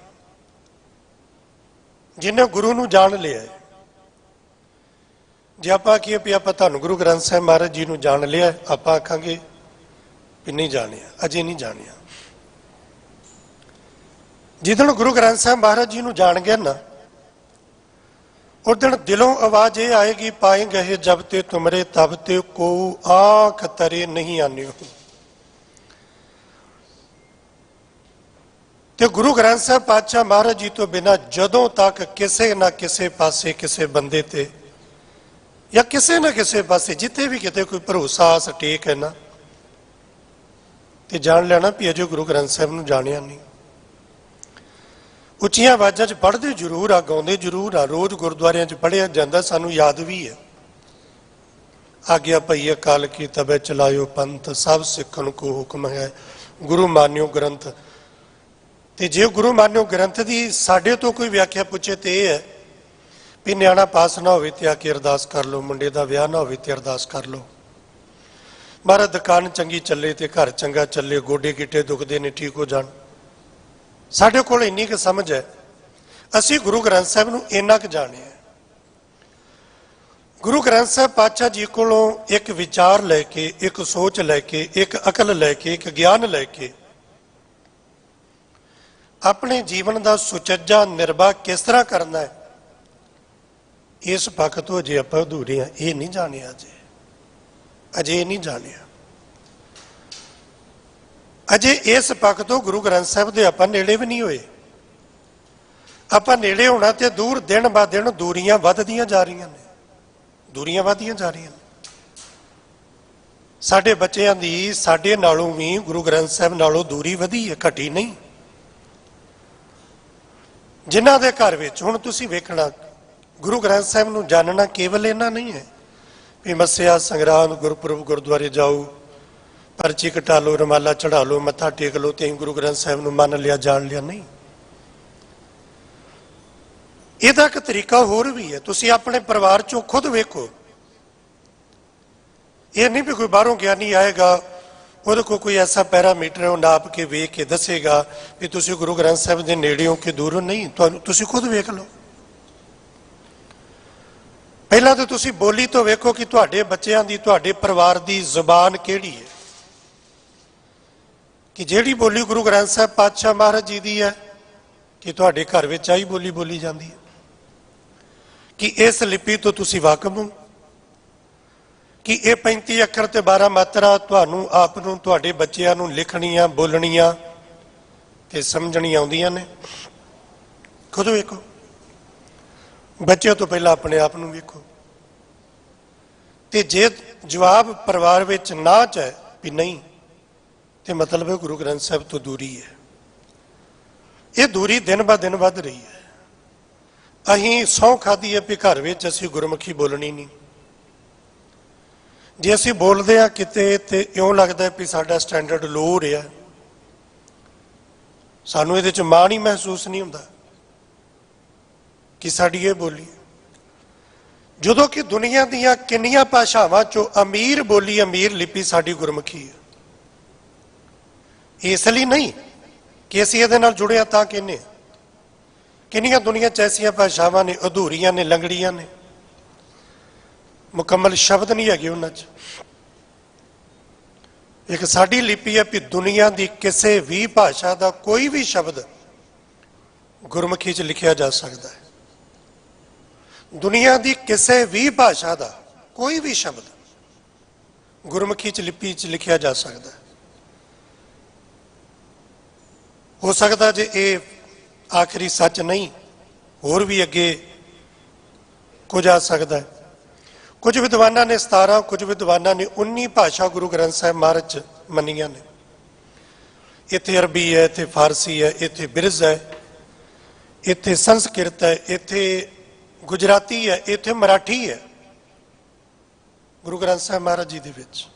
ਜਿਹਨੇ ਗੁਰੂ ਨੂੰ ਜਾਣ ਲਿਆ ਹੈ। ਜੇ ਆਪਾਂ ਆਖੀਏ ਵੀ ਆਪਾਂ ਤੁਹਾਨੂੰ ਗੁਰੂ ਗ੍ਰੰਥ ਸਾਹਿਬ ਮਹਾਰਾਜ ਜੀ ਨੂੰ ਜਾਣ ਲਿਆ, ਆਪਾਂ ਆਖਾਂਗੇ ਵੀ ਨਹੀਂ ਜਾਣਿਆ, ਅਜੇ ਨਹੀਂ ਜਾਣਿਆ। ਜਿੱਦਣ ਗੁਰੂ ਗ੍ਰੰਥ ਸਾਹਿਬ ਮਹਾਰਾਜ ਜੀ ਨੂੰ ਜਾਣ ਗਿਆ ਨਾ, ਉਸ ਦਿਨ ਦਿਲੋਂ ਆਵਾਜ਼ ਇਹ ਆਏਗੀ, ਪਾਏ ਗਏ ਜਬ ਤੇ ਤੁਮਰੇ ਤਬ ਤੇ ਕੋ ਆਂਖ ਤਰੇ ਨਹੀਂ ਆਨਿਓ। ਤੇ ਗੁਰੂ ਗ੍ਰੰਥ ਸਾਹਿਬ ਪਾਤਸ਼ਾਹ ਮਹਾਰਾਜ ਜੀ ਤੋਂ ਬਿਨਾਂ ਜਦੋਂ ਤੱਕ ਕਿਸੇ ਨਾ ਕਿਸੇ ਪਾਸੇ ਕਿਸੇ ਬੰਦੇ ਤੇ ਜਾਂ ਕਿਸੇ ਨਾ ਕਿਸੇ ਪਾਸੇ ਜਿੱਥੇ ਵੀ ਕਿਤੇ ਕੋਈ ਭਰੋਸਾ ਆਸ ਟੇਕ ਹੈ ਨਾ, ਤੇ ਜਾਣ ਲੈਣਾ ਵੀ ਅਜੇ ਗੁਰੂ ਗ੍ਰੰਥ ਸਾਹਿਬ ਨੂੰ ਜਾਣਿਆ ਨਹੀਂ। ਉੱਚੀਆਂ ਆਵਾਜ਼ਾਂ 'ਚ ਪੜ੍ਹਦੇ ਜ਼ਰੂਰ ਆ, ਗਾਉਂਦੇ ਜ਼ਰੂਰ ਆ, ਰੋਜ਼ ਗੁਰਦੁਆਰਿਆਂ 'ਚ ਪੜ੍ਹਿਆ ਜਾਂਦਾ, ਸਾਨੂੰ ਯਾਦ ਵੀ ਹੈ। ਆਗਿਆ ਪਈ ਅਕਾਲ ਕੀ ਤਬੈ ਚਲਾਇਓ ਪੰਥ, ਸਭ ਸਿੱਖਣ ਕੋ ਹੁਕਮ ਹੈ ਗੁਰੂ ਮਾਨਿਓ ਗ੍ਰੰਥ। ਤੇ ਜੇ ਗੁਰੂ ਮਾਨਿਓ ਗ੍ਰੰਥ ਦੀ ਸਾਡੇ ਤੋਂ ਕੋਈ ਵਿਆਖਿਆ ਪੁੱਛੇ ਤੇ ਇਹ ਹੈ ਵੀ ਨਿਆਣਾ ਪਾਸ ਨਾ ਹੋਵੇ ਤੇ ਆ ਕੇ ਅਰਦਾਸ ਕਰ ਲਓ, ਮੁੰਡੇ ਦਾ ਵਿਆਹ ਨਾ ਹੋਵੇ ਤੇ ਅਰਦਾਸ ਕਰ ਲਓ, ਮਹਾਰਾਜ ਦੁਕਾਨ ਚੰਗੀ ਚੱਲੇ ਤੇ ਘਰ ਚੰਗਾ ਚੱਲੇ, ਗੋਡੇ ਗਿੱਟੇ ਦੁਖਦੇ ਨੇ ਠੀਕ ਹੋ ਜਾਣ। ਸਾਡੇ ਕੋਲ ਇੰਨੀ ਕੁ ਸਮਝ ਹੈ, ਅਸੀਂ ਗੁਰੂ ਗ੍ਰੰਥ ਸਾਹਿਬ ਨੂੰ ਇੰਨਾ ਕੁ ਜਾਣਿਆ। ਗੁਰੂ ਗ੍ਰੰਥ ਸਾਹਿਬ ਪਾਤਸ਼ਾਹ ਜੀ ਕੋਲੋਂ ਇੱਕ ਵਿਚਾਰ ਲੈ ਕੇ, ਇੱਕ ਸੋਚ ਲੈ ਕੇ, ਇੱਕ ਅਕਲ ਲੈ ਕੇ, ਇੱਕ ਗਿਆਨ ਲੈ ਕੇ ਆਪਣੇ ਜੀਵਨ ਦਾ ਸੁਚੱਜਾ ਨਿਰਵਾਹ ਕਿਸ ਤਰ੍ਹਾਂ ਕਰਨਾ ਹੈ, ਇਸ ਪੱਖ ਤੋਂ ਅਜੇ ਆਪਾਂ ਅਧੂਰੇ ਹਾਂ। ਇਹ ਨਹੀਂ ਜਾਣਿਆ ਅਜੇ ਨਹੀਂ ਜਾਣਿਆ। ਅਜੇ ਇਸ ਪੱਖ ਤੋਂ ਗੁਰੂ ਗ੍ਰੰਥ ਸਾਹਿਬ ਦੇ ਆਪਾਂ ਨੇੜੇ ਵੀ ਨਹੀਂ ਹੋਏ। ਆਪਾਂ ਨੇੜੇ ਹੋਣਾ ਤੇ ਦੂਰ, ਦਿਨ ਬਾ ਦਿਨ ਦੂਰੀਆਂ ਵੱਧਦੀਆਂ ਜਾ ਰਹੀਆਂ ਨੇ, ਦੂਰੀਆਂ ਵੱਧਦੀਆਂ ਜਾ ਰਹੀਆਂ ਨੇ। ਸਾਡੇ ਬੱਚਿਆਂ ਦੀ ਸਾਡੇ ਨਾਲੋਂ ਵੀ ਗੁਰੂ ਗ੍ਰੰਥ ਸਾਹਿਬ ਨਾਲੋਂ ਦੂਰੀ ਵਧੀ ਹੈ, ਘਟੀ ਨਹੀਂ। ਜਿਨ੍ਹਾਂ ਦੇ ਘਰ ਵਿੱਚ ਹੁਣ ਤੁਸੀਂ ਵੇਖਣਾ, ਗੁਰੂ ਗ੍ਰੰਥ ਸਾਹਿਬ ਨੂੰ ਜਾਣਨਾ ਕੇਵਲ ਇਹਨਾਂ ਨਹੀਂ ਹੈ ਵੀ ਮੱਸਿਆ ਸੰਗਰਾਂਦ ਗੁਰਪੁਰਬ ਗੁਰਦੁਆਰੇ ਜਾਓ, ਪਰਚੀ ਕਟਾ ਲਓ, ਰੁਮਾਲਾ ਚੜਾ ਲਓ, ਮੱਥਾ ਟੇਕ ਲਓ ਤੇ ਗੁਰੂ ਗ੍ਰੰਥ ਸਾਹਿਬ ਨੂੰ ਮੰਨ ਲਿਆ, ਜਾਣ ਲਿਆ, ਨਹੀਂ। ਇਹਦਾ ਇੱਕ ਤਰੀਕਾ ਹੋਰ ਵੀ ਹੈ। ਤੁਸੀਂ ਆਪਣੇ ਪਰਿਵਾਰ ਚੋਂ ਖੁਦ ਵੇਖੋ, ਇਹ ਨਹੀਂ ਵੀ ਕੋਈ ਬਾਹਰੋਂ ਗਿਆਨੀ ਆਏਗਾ ਉਹਦੇ ਕੋਲ ਕੋਈ ਐਸਾ ਪੈਰਾਮੀਟਰ ਉਹ ਨਾਪ ਕੇ ਵੇਖ ਕੇ ਦੱਸੇਗਾ ਵੀ ਤੁਸੀਂ ਗੁਰੂ ਗ੍ਰੰਥ ਸਾਹਿਬ ਦੇ ਨੇੜੇ ਹੋ ਕਿ ਦੂਰੋਂ, ਨਹੀਂ। ਤੁਹਾਨੂੰ ਤੁਸੀਂ ਖੁਦ ਵੇਖ ਲਓ। ਪਹਿਲਾਂ ਤਾਂ ਤੁਸੀਂ ਬੋਲੀ ਤੋਂ ਵੇਖੋ ਕਿ ਤੁਹਾਡੇ ਬੱਚਿਆਂ ਦੀ, ਤੁਹਾਡੇ ਪਰਿਵਾਰ ਦੀ ਜ਼ੁਬਾਨ ਕਿਹੜੀ ਹੈ, ਕਿ ਜਿਹੜੀ ਬੋਲੀ ਗੁਰੂ ਗ੍ਰੰਥ ਸਾਹਿਬ ਪਾਤਸ਼ਾਹ ਮਹਾਰਾਜ ਜੀ ਦੀ ਹੈ ਕਿ ਤੁਹਾਡੇ ਘਰ ਵਿੱਚ ਆਹੀ ਬੋਲੀ ਬੋਲੀ ਜਾਂਦੀ ਹੈ, ਕਿ ਇਸ ਲਿਪੀ ਤੋਂ ਤੁਸੀਂ ਵਾਕਿਫ ਹੋ, ਕਿ ਇਹ 35 ਅੱਖਰ ਤੇ 12 ਮਾਤਰਾ ਤੁਹਾਨੂੰ ਆਪ ਨੂੰ, ਤੁਹਾਡੇ ਬੱਚਿਆਂ ਨੂੰ ਲਿਖਣੀਆਂ, ਬੋਲਣੀਆਂ ਤੇ ਸਮਝਣੀਆਂ ਆਉਂਦੀਆਂ ਨੇ। ਖੁਦ ਵੇਖੋ, ਬੱਚਿਆਂ ਤੋਂ ਪਹਿਲਾਂ ਆਪਣੇ ਆਪ ਨੂੰ ਵੇਖੋ। ਤੇ ਜੇ ਜਵਾਬ ਪਰਿਵਾਰ ਵਿੱਚ ਨਾ ਚਾਹੇ ਵੀ ਨਹੀਂ, ਤੇ ਮਤਲਬ ਹੈ ਗੁਰੂ ਗ੍ਰੰਥ ਸਾਹਿਬ ਤੋਂ ਦੂਰੀ ਹੈ। ਇਹ ਦੂਰੀ ਦਿਨ ਬਾ ਦਿਨ ਵੱਧ ਰਹੀ ਹੈ। ਅਸੀਂ ਸਹੁੰ ਖਾਧੀ ਹੈ ਵੀ ਘਰ ਵਿੱਚ ਅਸੀਂ ਗੁਰਮੁਖੀ ਬੋਲਣੀ ਨਹੀਂ। ਜੇ ਅਸੀਂ ਬੋਲਦੇ ਹਾਂ ਕਿਤੇ ਤੇ ਇਉਂ ਲੱਗਦਾ ਵੀ ਸਾਡਾ ਸਟੈਂਡਰਡ ਲੋ ਹੋ ਰਿਹਾ, ਸਾਨੂੰ ਇਹਦੇ 'ਚ ਮਾਣ ਹੀ ਮਹਿਸੂਸ ਨਹੀਂ ਹੁੰਦਾ ਕਿ ਸਾਡੀ ਇਹ ਬੋਲੀ। ਜਦੋਂ ਕਿ ਦੁਨੀਆ ਦੀਆਂ ਕਿੰਨੀਆਂ ਭਾਸ਼ਾਵਾਂ 'ਚੋਂ ਅਮੀਰ ਬੋਲੀ, ਅਮੀਰ ਲਿਪੀ ਸਾਡੀ ਗੁਰਮੁਖੀ ਹੈ। ਇਸ ਲਈ ਨਹੀਂ ਕਿ ਅਸੀਂ ਇਹਦੇ ਨਾਲ ਜੁੜੇ ਹਾਂ ਤਾਂ ਕਹਿੰਦੇ। ਕਿੰਨੀਆਂ ਦੁਨੀਆ 'ਚ ਐਸੀਆਂ ਭਾਸ਼ਾਵਾਂ ਨੇ ਅਧੂਰੀਆਂ ਨੇ, ਲੰਗੜੀਆਂ ਨੇ, ਮੁਕੰਮਲ ਸ਼ਬਦ ਨਹੀਂ ਹੈਗੇ ਉਹਨਾਂ 'ਚ। ਇੱਕ ਸਾਡੀ ਲਿਪੀ ਹੈ ਵੀ ਦੁਨੀਆ ਦੀ ਕਿਸੇ ਵੀ ਭਾਸ਼ਾ ਦਾ ਕੋਈ ਵੀ ਸ਼ਬਦ ਗੁਰਮੁਖੀ 'ਚ ਲਿਖਿਆ ਜਾ ਸਕਦਾ ਹੈ। ਦੁਨੀਆ ਦੀ ਕਿਸੇ ਵੀ ਭਾਸ਼ਾ ਦਾ ਕੋਈ ਵੀ ਸ਼ਬਦ ਗੁਰਮੁਖੀ 'ਚ ਲਿਪੀ 'ਚ ਲਿਖਿਆ ਜਾ ਸਕਦਾ ਹੈ। ਹੋ ਸਕਦਾ ਜੇ ਇਹ ਆਖਰੀ ਸੱਚ ਨਹੀਂ, ਹੋਰ ਵੀ ਅੱਗੇ ਕੁਝ ਆ ਸਕਦਾ ਹੈ। ਕੁਝ ਵਿਦਵਾਨਾਂ ਨੇ 17, ਕੁਝ ਵਿਦਵਾਨਾਂ ਨੇ 19 ਭਾਸ਼ਾ ਗੁਰੂ ਗ੍ਰੰਥ ਸਾਹਿਬ ਮਹਾਰਾਜ 'ਚ ਮੰਨੀਆਂ ਨੇ। ਇੱਥੇ ਅਰਬੀ ਹੈ, ਇੱਥੇ ਫਾਰਸੀ ਹੈ, ਇੱਥੇ ਬਿਰਜ ਹੈ, ਇੱਥੇ ਸੰਸਕ੍ਰਿਤ ਹੈ, ਇੱਥੇ ਗੁਜਰਾਤੀ ਹੈ, ਇੱਥੇ ਮਰਾਠੀ ਹੈ ਗੁਰੂ ਗ੍ਰੰਥ ਸਾਹਿਬ ਮਹਾਰਾਜ ਜੀ ਦੇ ਵਿੱਚ।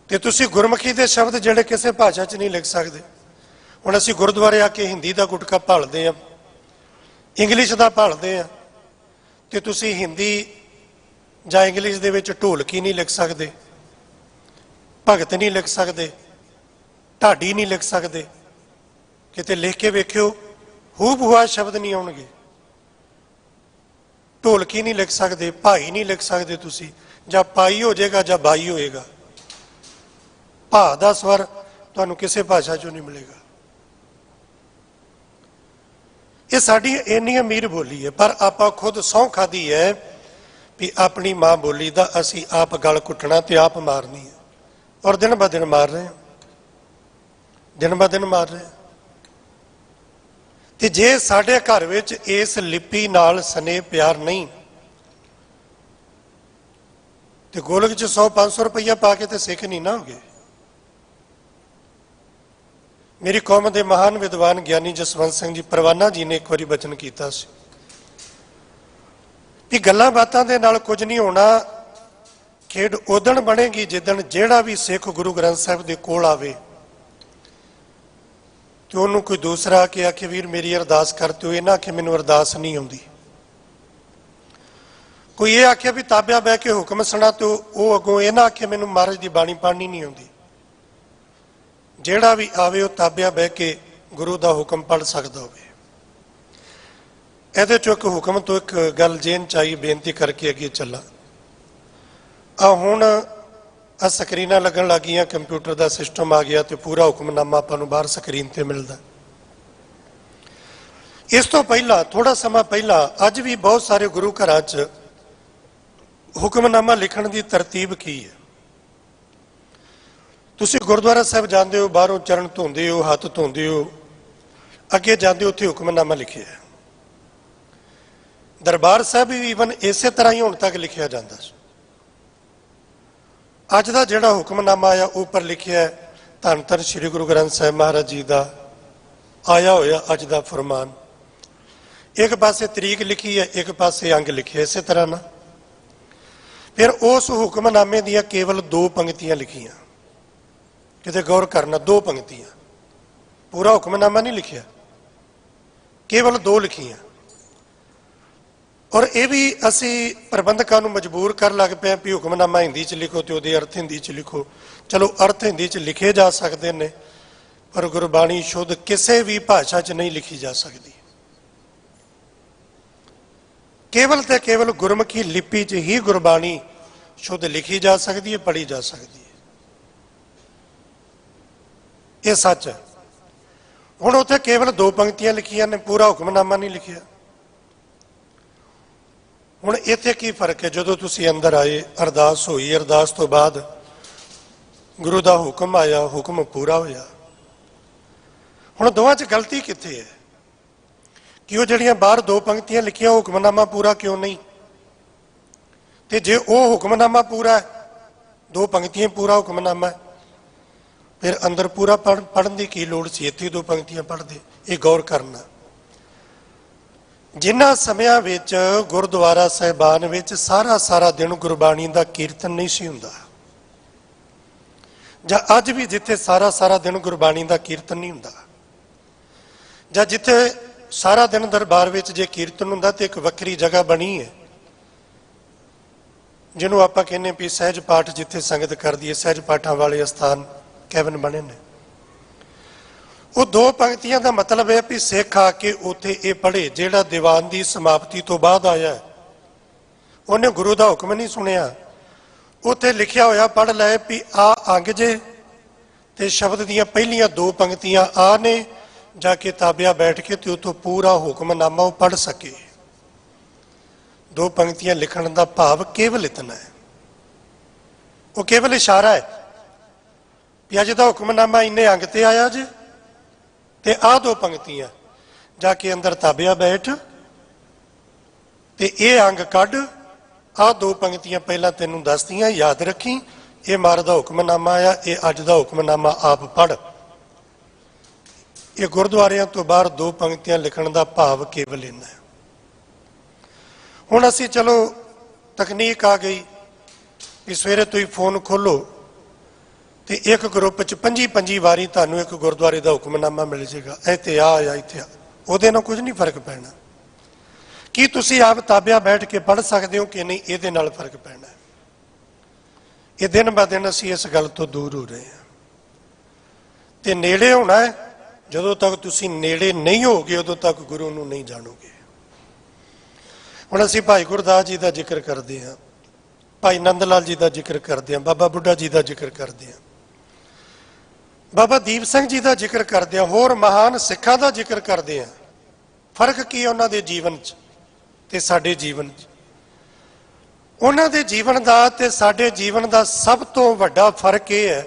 ਤੇ ਤੁਸੀਂ ਗੁਰਮੁਖੀ ਦੇ ਸ਼ਬਦ ਜਿਹੜੇ ਕਿਸੇ ਭਾਸ਼ਾ 'ਚ ਨਹੀਂ ਲਿਖ ਸਕਦੇ। ਹੁਣ ਅਸੀਂ ਗੁਰਦੁਆਰੇ ਆ ਕੇ ਹਿੰਦੀ ਦਾ ਗੁਟਕਾ ਭਾਲਦੇ ਹਾਂ, ਇੰਗਲਿਸ਼ ਦਾ ਭਾਲਦੇ ਹਾਂ, ਤੇ ਤੁਸੀਂ ਹਿੰਦੀ ਜਾਂ ਇੰਗਲਿਸ਼ ਦੇ ਵਿੱਚ ਢੋਲਕੀ ਨਹੀਂ ਲਿਖ ਸਕਦੇ, ਭਗਤ ਨਹੀਂ ਲਿਖ ਸਕਦੇ, ਢਾਡੀ ਨਹੀਂ ਲਿਖ ਸਕਦੇ। ਕਿਤੇ ਲਿਖ ਕੇ ਵੇਖਿਓ, ਹੂਬਹੂ ਸ਼ਬਦ ਨਹੀਂ ਆਉਣਗੇ। ਢੋਲਕੀ ਨਹੀਂ ਲਿਖ ਸਕਦੇ, ਭਾਈ ਨਹੀਂ ਲਿਖ ਸਕਦੇ ਤੁਸੀਂ, ਜਾਂ ਪਾਈ ਹੋ ਜਾਏਗਾ ਜਾਂ ਬਾਈ ਹੋਏਗਾ। ਭਾ ਦਾ ਸਵਰ ਤੁਹਾਨੂੰ ਕਿਸੇ ਭਾਸ਼ਾ 'ਚੋਂ ਨਹੀਂ ਮਿਲੇਗਾ। ਇਹ ਸਾਡੀ ਇੰਨੀ ਅਮੀਰ ਬੋਲੀ ਹੈ, ਪਰ ਆਪਾਂ ਖੁਦ ਸਹੁੰ ਖਾਧੀ ਹੈ ਵੀ ਆਪਣੀ ਮਾਂ ਬੋਲੀ ਦਾ ਅਸੀਂ ਆਪ ਗਲ ਘੁੱਟਣਾ ਤੇ ਆਪ ਮਾਰਨੀ ਹੈ। ਔਰ ਦਿਨ ਬ ਦਿਨ ਮਾਰ ਰਹੇ ਹਾਂ, ਦਿਨ ਬ ਦਿਨ ਮਾਰ ਰਹੇ ਹਾਂ। ਤੇ ਜੇ ਸਾਡੇ ਘਰ ਵਿੱਚ ਇਸ ਲਿਪੀ ਨਾਲ ਸਨੇਹ ਪਿਆਰ ਨਹੀਂ ਤੇ ਗੋਲਕ 'ਚ 100-500 ਰੁਪਈਆ ਪਾ ਕੇ ਤੇ ਸਿੱਖ ਨਹੀਂ ਨਾ ਹੋਗੇ। ਮੇਰੀ ਕੌਮ ਦੇ ਮਹਾਨ ਵਿਦਵਾਨ ਗਿਆਨੀ ਜਸਵੰਤ ਸਿੰਘ ਜੀ ਪਰਵਾਨਾ ਜੀ ਨੇ ਇੱਕ ਵਾਰੀ ਬਚਨ ਕੀਤਾ ਸੀ ਕਿ ਗੱਲਾਂ ਬਾਤਾਂ ਦੇ ਨਾਲ ਕੁਝ ਨਹੀਂ ਹੋਣਾ, ਖੇਡ ਉਦਣ ਬਣੇਗੀ ਜਿੱਦਣ ਜਿਹੜਾ ਵੀ ਸਿੱਖ ਗੁਰੂ ਗ੍ਰੰਥ ਸਾਹਿਬ ਦੇ ਕੋਲ ਆਵੇ ਤੇ ਉਹਨੂੰ ਕੋਈ ਦੂਸਰਾ ਆ ਕੇ ਆਖੇ ਵੀਰ ਮੇਰੀ ਅਰਦਾਸ ਕਰ, ਤੇ ਉਹ ਇਹ ਨਾ ਆਖੇ ਮੈਨੂੰ ਅਰਦਾਸ ਨਹੀਂ ਆਉਂਦੀ। ਕੋਈ ਇਹ ਆਖਿਆ ਵੀ ਤਾਬਿਆ ਬਹਿ ਕੇ ਹੁਕਮ ਸੁਣਾ, ਤੇ ਉਹ ਅੱਗੋਂ ਇਹ ਨਾ ਆਖੇ ਮੈਨੂੰ ਮਹਾਰਾਜ ਦੀ ਬਾਣੀ ਪੜ੍ਹਨੀ ਨਹੀਂ ਆਉਂਦੀ। ਜਿਹੜਾ ਵੀ ਆਵੇ ਉਹ ਤਾਬਿਆ ਬਹਿ ਕੇ ਗੁਰੂ ਦਾ ਹੁਕਮ ਪੜ੍ਹ ਸਕਦਾ ਹੋਵੇ। ਇਹਦੇ ਚੋਂ ਇੱਕ ਹੁਕਮ ਤੋਂ ਇੱਕ ਗੱਲ ਜੇਨ ਚਾਹੀ ਬੇਨਤੀ ਕਰਕੇ ਅੱਗੇ ਚੱਲਾਂ। ਹੁਣ ਸਕਰੀਨਾਂ ਲੱਗਣ ਲੱਗ ਗਈਆਂ, ਕੰਪਿਊਟਰ ਦਾ ਸਿਸਟਮ ਆ ਗਿਆ ਤੇ ਪੂਰਾ ਹੁਕਮਨਾਮਾ ਆਪਾਂ ਨੂੰ ਬਾਹਰ ਸਕਰੀਨ ਤੇ ਮਿਲਦਾ। ਇਸ ਤੋਂ ਪਹਿਲਾਂ ਥੋੜਾ ਸਮਾਂ ਪਹਿਲਾਂ ਅੱਜ ਵੀ ਬਹੁਤ ਸਾਰੇ ਗੁਰੂ ਘਰਾਂ 'ਚ ਹੁਕਮਨਾਮਾ ਲਿਖਣ ਦੀ ਤਰਤੀਬ ਕੀ ਹੈ? ਤੁਸੀਂ ਗੁਰਦੁਆਰਾ ਸਾਹਿਬ ਜਾਂਦੇ ਹੋ, ਬਾਹਰੋਂ ਚਰਨ ਧੋਂਦੇ ਹੋ, ਹੱਥ ਧੋਂਦੇ ਹੋ, ਅੱਗੇ ਜਾਂਦੇ ਹੋ, ਉੱਥੇ ਹੁਕਮਨਾਮਾ ਲਿਖਿਆ ਹੈ। ਦਰਬਾਰ ਸਾਹਿਬ ਵੀ ਈਵਨ ਇਸੇ ਤਰ੍ਹਾਂ ਹੀ ਹੁਣ ਤੱਕ ਲਿਖਿਆ ਜਾਂਦਾ ਸੀ। ਅੱਜ ਦਾ ਜਿਹੜਾ ਹੁਕਮਨਾਮਾ ਆਇਆ ਉੱਪਰ ਲਿਖਿਆ ਹੈ ਧੰਨ ਧੰਨ ਸ੍ਰੀ ਗੁਰੂ ਗ੍ਰੰਥ ਸਾਹਿਬ ਮਹਾਰਾਜ ਜੀ ਦਾ ਆਇਆ ਹੋਇਆ ਅੱਜ ਦਾ ਫਰਮਾਨ। ਇੱਕ ਪਾਸੇ ਤਰੀਕ ਲਿਖੀ ਹੈ, ਇੱਕ ਪਾਸੇ ਅੰਗ ਲਿਖਿਆ, ਇਸੇ ਤਰ੍ਹਾਂ ਨਾ ਫਿਰ ਉਸ ਹੁਕਮਨਾਮੇ ਦੀਆਂ ਕੇਵਲ 2 ਪੰਕਤੀਆਂ ਲਿਖੀਆਂ। ਕਿਤੇ ਗੌਰ ਕਰਨਾ, 2 ਪੰਕਤੀਆਂ, ਪੂਰਾ ਹੁਕਮਨਾਮਾ ਨਹੀਂ ਲਿਖਿਆ, ਕੇਵਲ 2 ਲਿਖੀਆਂ। ਔਰ ਇਹ ਵੀ ਅਸੀਂ ਪ੍ਰਬੰਧਕਾਂ ਨੂੰ ਮਜਬੂਰ ਕਰ ਲੱਗ ਪਏ ਵੀ ਹੁਕਮਨਾਮਾ ਹਿੰਦੀ 'ਚ ਲਿਖੋ ਤੇ ਉਹਦੇ ਅਰਥ ਹਿੰਦੀ 'ਚ ਲਿਖੋ। ਚਲੋ ਅਰਥ ਹਿੰਦੀ 'ਚ ਲਿਖੇ ਜਾ ਸਕਦੇ ਨੇ, ਪਰ ਗੁਰਬਾਣੀ ਸ਼ੁੱਧ ਕਿਸੇ ਵੀ ਭਾਸ਼ਾ 'ਚ ਨਹੀਂ ਲਿਖੀ ਜਾ ਸਕਦੀ। ਕੇਵਲ ਤੇ ਕੇਵਲ ਗੁਰਮੁਖੀ ਲਿਪੀ 'ਚ ਹੀ ਗੁਰਬਾਣੀ ਸ਼ੁੱਧ ਲਿਖੀ ਜਾ ਸਕਦੀ ਹੈ, ਪੜ੍ਹੀ ਜਾ ਸਕਦੀ ਹੈ। ਇਹ ਸੱਚ ਹੈ। ਹੁਣ ਉੱਥੇ ਕੇਵਲ 2 ਪੰਕਤੀਆਂ ਲਿਖੀਆਂ ਨੇ, ਪੂਰਾ ਹੁਕਮਨਾਮਾ ਨਹੀਂ ਲਿਖਿਆ। ਹੁਣ ਇੱਥੇ ਕੀ ਫਰਕ ਹੈ? ਜਦੋਂ ਤੁਸੀਂ ਅੰਦਰ ਆਏ, ਅਰਦਾਸ ਹੋਈ, ਅਰਦਾਸ ਤੋਂ ਬਾਅਦ ਗੁਰੂ ਦਾ ਹੁਕਮ ਆਇਆ, ਹੁਕਮ ਪੂਰਾ ਹੋਇਆ। ਹੁਣ ਦੋਵਾਂ 'ਚ ਗਲਤੀ ਕਿੱਥੇ ਹੈ ਕਿ ਉਹ ਜਿਹੜੀਆਂ ਬਾਹਰ 2 ਪੰਕਤੀਆਂ ਲਿਖੀਆਂ ਹੁਕਮਨਾਮਾ ਪੂਰਾ ਕਿਉਂ ਨਹੀਂ? ਤੇ ਜੇ ਉਹ ਹੁਕਮਨਾਮਾ ਪੂਰਾ ਹੈ, 2 ਪੰਕਤੀਆਂ ਪੂਰਾ ਹੁਕਮਨਾਮਾ ਹੈ, ਫਿਰ ਅੰਦਰ ਪੂਰਾ ਪੜ੍ਹਨ ਦੀ ਕੀ ਲੋੜ ਸੀ? ਇੱਥੇ 2 ਪੰਕਤੀਆਂ ਪੜ੍ਹਦੇ। ਇਹ ਗੌਰ ਕਰਨਾ। ਜਿਨ੍ਹਾਂ ਸਮਿਆਂ ਵਿੱਚ ਗੁਰਦੁਆਰਾ ਸਾਹਿਬਾਨ ਵਿੱਚ ਸਾਰਾ ਦਿਨ ਗੁਰਬਾਣੀ ਦਾ ਕੀਰਤਨ ਨਹੀਂ ਸੀ ਹੁੰਦਾ, ਜਾਂ ਅੱਜ ਵੀ ਜਿੱਥੇ ਸਾਰਾ ਦਿਨ ਗੁਰਬਾਣੀ ਦਾ ਕੀਰਤਨ ਨਹੀਂ ਹੁੰਦਾ, ਜਾਂ ਜਿੱਥੇ ਸਾਰਾ ਦਿਨ ਦਰਬਾਰ ਵਿੱਚ ਜੇ ਕੀਰਤਨ ਹੁੰਦਾ ਤੇ ਇੱਕ ਵੱਖਰੀ ਜਗ੍ਹਾ ਬਣੀ ਹੈ ਜਿਹਨੂੰ ਆਪਾਂ ਕਹਿੰਦੇ ਵੀ ਸਹਿਜ ਪਾਠ, ਜਿੱਥੇ ਸੰਗਤ ਕਰਦੀ ਹੈ, ਸਹਿਜ ਪਾਠਾਂ ਵਾਲੇ ਅਸਥਾਨ ਕੈਬਨ ਬਣੇ ਨੇ। ਉਹ 2 ਪੰਕਤੀਆਂ ਦਾ ਮਤਲਬ ਹੈ ਵੀ ਸਿੱਖ ਆ ਕੇ ਉੱਥੇ ਇਹ ਪੜ੍ਹੇ ਜਿਹੜਾ ਦੀਵਾਨ ਦੀ ਸਮਾਪਤੀ ਤੋਂ ਬਾਅਦ ਆਇਆ। ਉਹਨੇ ਗੁਰੂ ਦਾ ਹੁਕਮ ਨਹੀਂ ਸੁਣਿਆ, ਉੱਥੇ ਲਿਖਿਆ ਹੋਇਆ ਪੜ੍ਹ ਲਏ ਵੀ ਆ ਅੰਗ ਜੇ ਤੇ ਸ਼ਬਦ ਦੀਆਂ ਪਹਿਲੀਆਂ 2 ਪੰਕਤੀਆਂ ਆ ਨੇ, ਜਾ ਕੇ ਤਾਬਿਆ ਬੈਠ ਕੇ ਤੇ ਉੱਥੋਂ ਪੂਰਾ ਹੁਕਮਨਾਮਾ ਉਹ ਪੜ੍ਹ ਸਕੇ। 2 ਪੰਕਤੀਆਂ ਲਿਖਣ ਦਾ ਭਾਵ ਕੇਵਲ ਇਤਨਾ ਹੈ, ਉਹ ਕੇਵਲ ਇਸ਼ਾਰਾ ਹੈ ਵੀ ਅੱਜ ਦਾ ਹੁਕਮਨਾਮਾ ਇੰਨੇ ਅੰਗ ਤੇ ਆਇਆ ਜੇ ਤੇ ਆਹ 2 ਪੰਕਤੀਆਂ, ਜਾ ਕੇ ਅੰਦਰ ਤਾਬਿਆ ਬੈਠ ਤੇ ਇਹ ਅੰਗ ਕੱਢ, ਆਹ 2 ਪੰਕਤੀਆਂ ਪਹਿਲਾਂ ਤੈਨੂੰ ਦੱਸਦੀਆਂ, ਯਾਦ ਰੱਖੀ, ਇਹ ਮਹਾਰਾਜ ਦਾ ਹੁਕਮਨਾਮਾ ਆਇਆ, ਇਹ ਅੱਜ ਦਾ ਹੁਕਮਨਾਮਾ ਆਪ ਪੜ੍ਹ। ਇਹ ਗੁਰਦੁਆਰਿਆਂ ਤੋਂ ਬਾਹਰ 2 ਪੰਕਤੀਆਂ ਲਿਖਣ ਦਾ ਭਾਵ ਕੇਵਲ ਇੰਨਾ ਹੈ। ਹੁਣ ਅਸੀਂ ਚਲੋ ਤਕਨੀਕ ਆ ਗਈ ਵੀ ਸਵੇਰੇ ਤੁਸੀਂ ਫੋਨ ਖੋਲੋ ਤੇ ਇੱਕ ਗਰੁੱਪ 'ਚ 25 ਵਾਰੀ ਤੁਹਾਨੂੰ ਇੱਕ ਗੁਰਦੁਆਰੇ ਦਾ ਹੁਕਮਨਾਮਾ ਮਿਲ ਜਾਏਗਾ, ਇੱਥੇ ਆ ਜਾਂ ਇੱਥੇ ਆ, ਉਹਦੇ ਨਾਲ ਕੁਝ ਨਹੀਂ ਫਰਕ ਪੈਣਾ। ਕੀ ਤੁਸੀਂ ਆਪ ਤਾਬਿਆ ਬੈਠ ਕੇ ਪੜ੍ਹ ਸਕਦੇ ਹੋ ਕਿ ਨਹੀਂ? ਇਹਦੇ ਨਾਲ ਫਰਕ ਪੈਣਾ। ਇਹ ਦਿਨ ਬ ਦਿਨ ਅਸੀਂ ਇਸ ਗੱਲ ਤੋਂ ਦੂਰ ਹੋ ਰਹੇ ਹਾਂ ਤੇ ਨੇੜੇ ਹੋਣਾ ਹੈ। ਜਦੋਂ ਤੱਕ ਤੁਸੀਂ ਨੇੜੇ ਨਹੀਂ ਹੋਗੇ ਉਦੋਂ ਤੱਕ ਗੁਰੂ ਨੂੰ ਨਹੀਂ ਜਾਣੋਗੇ। ਹੁਣ ਅਸੀਂ ਭਾਈ ਗੁਰਦਾਸ ਜੀ ਦਾ ਜ਼ਿਕਰ ਕਰਦੇ ਹਾਂ, ਭਾਈ ਨੰਦ ਲਾਲ ਜੀ ਦਾ ਜ਼ਿਕਰ ਕਰਦੇ ਹਾਂ, ਬਾਬਾ ਬੁੱਢਾ ਜੀ ਦਾ ਜ਼ਿਕਰ ਕਰਦੇ ਹਾਂ, ਬਾਬਾ ਦੀਪ ਸਿੰਘ ਜੀ ਦਾ ਜ਼ਿਕਰ ਕਰਦੇ ਹਾਂ, ਹੋਰ ਮਹਾਨ ਸਿੱਖਾਂ ਦਾ ਜ਼ਿਕਰ ਕਰਦੇ ਹਾਂ। ਫਰਕ ਕੀ ਹੈ ਉਹਨਾਂ ਦੇ ਜੀਵਨ 'ਚ ਤੇ ਸਾਡੇ ਜੀਵਨ 'ਚ? ਉਹਨਾਂ ਦੇ ਜੀਵਨ ਦਾ ਤੇ ਸਾਡੇ ਜੀਵਨ ਦਾ ਸਭ ਤੋਂ ਵੱਡਾ ਫਰਕ ਇਹ ਹੈ,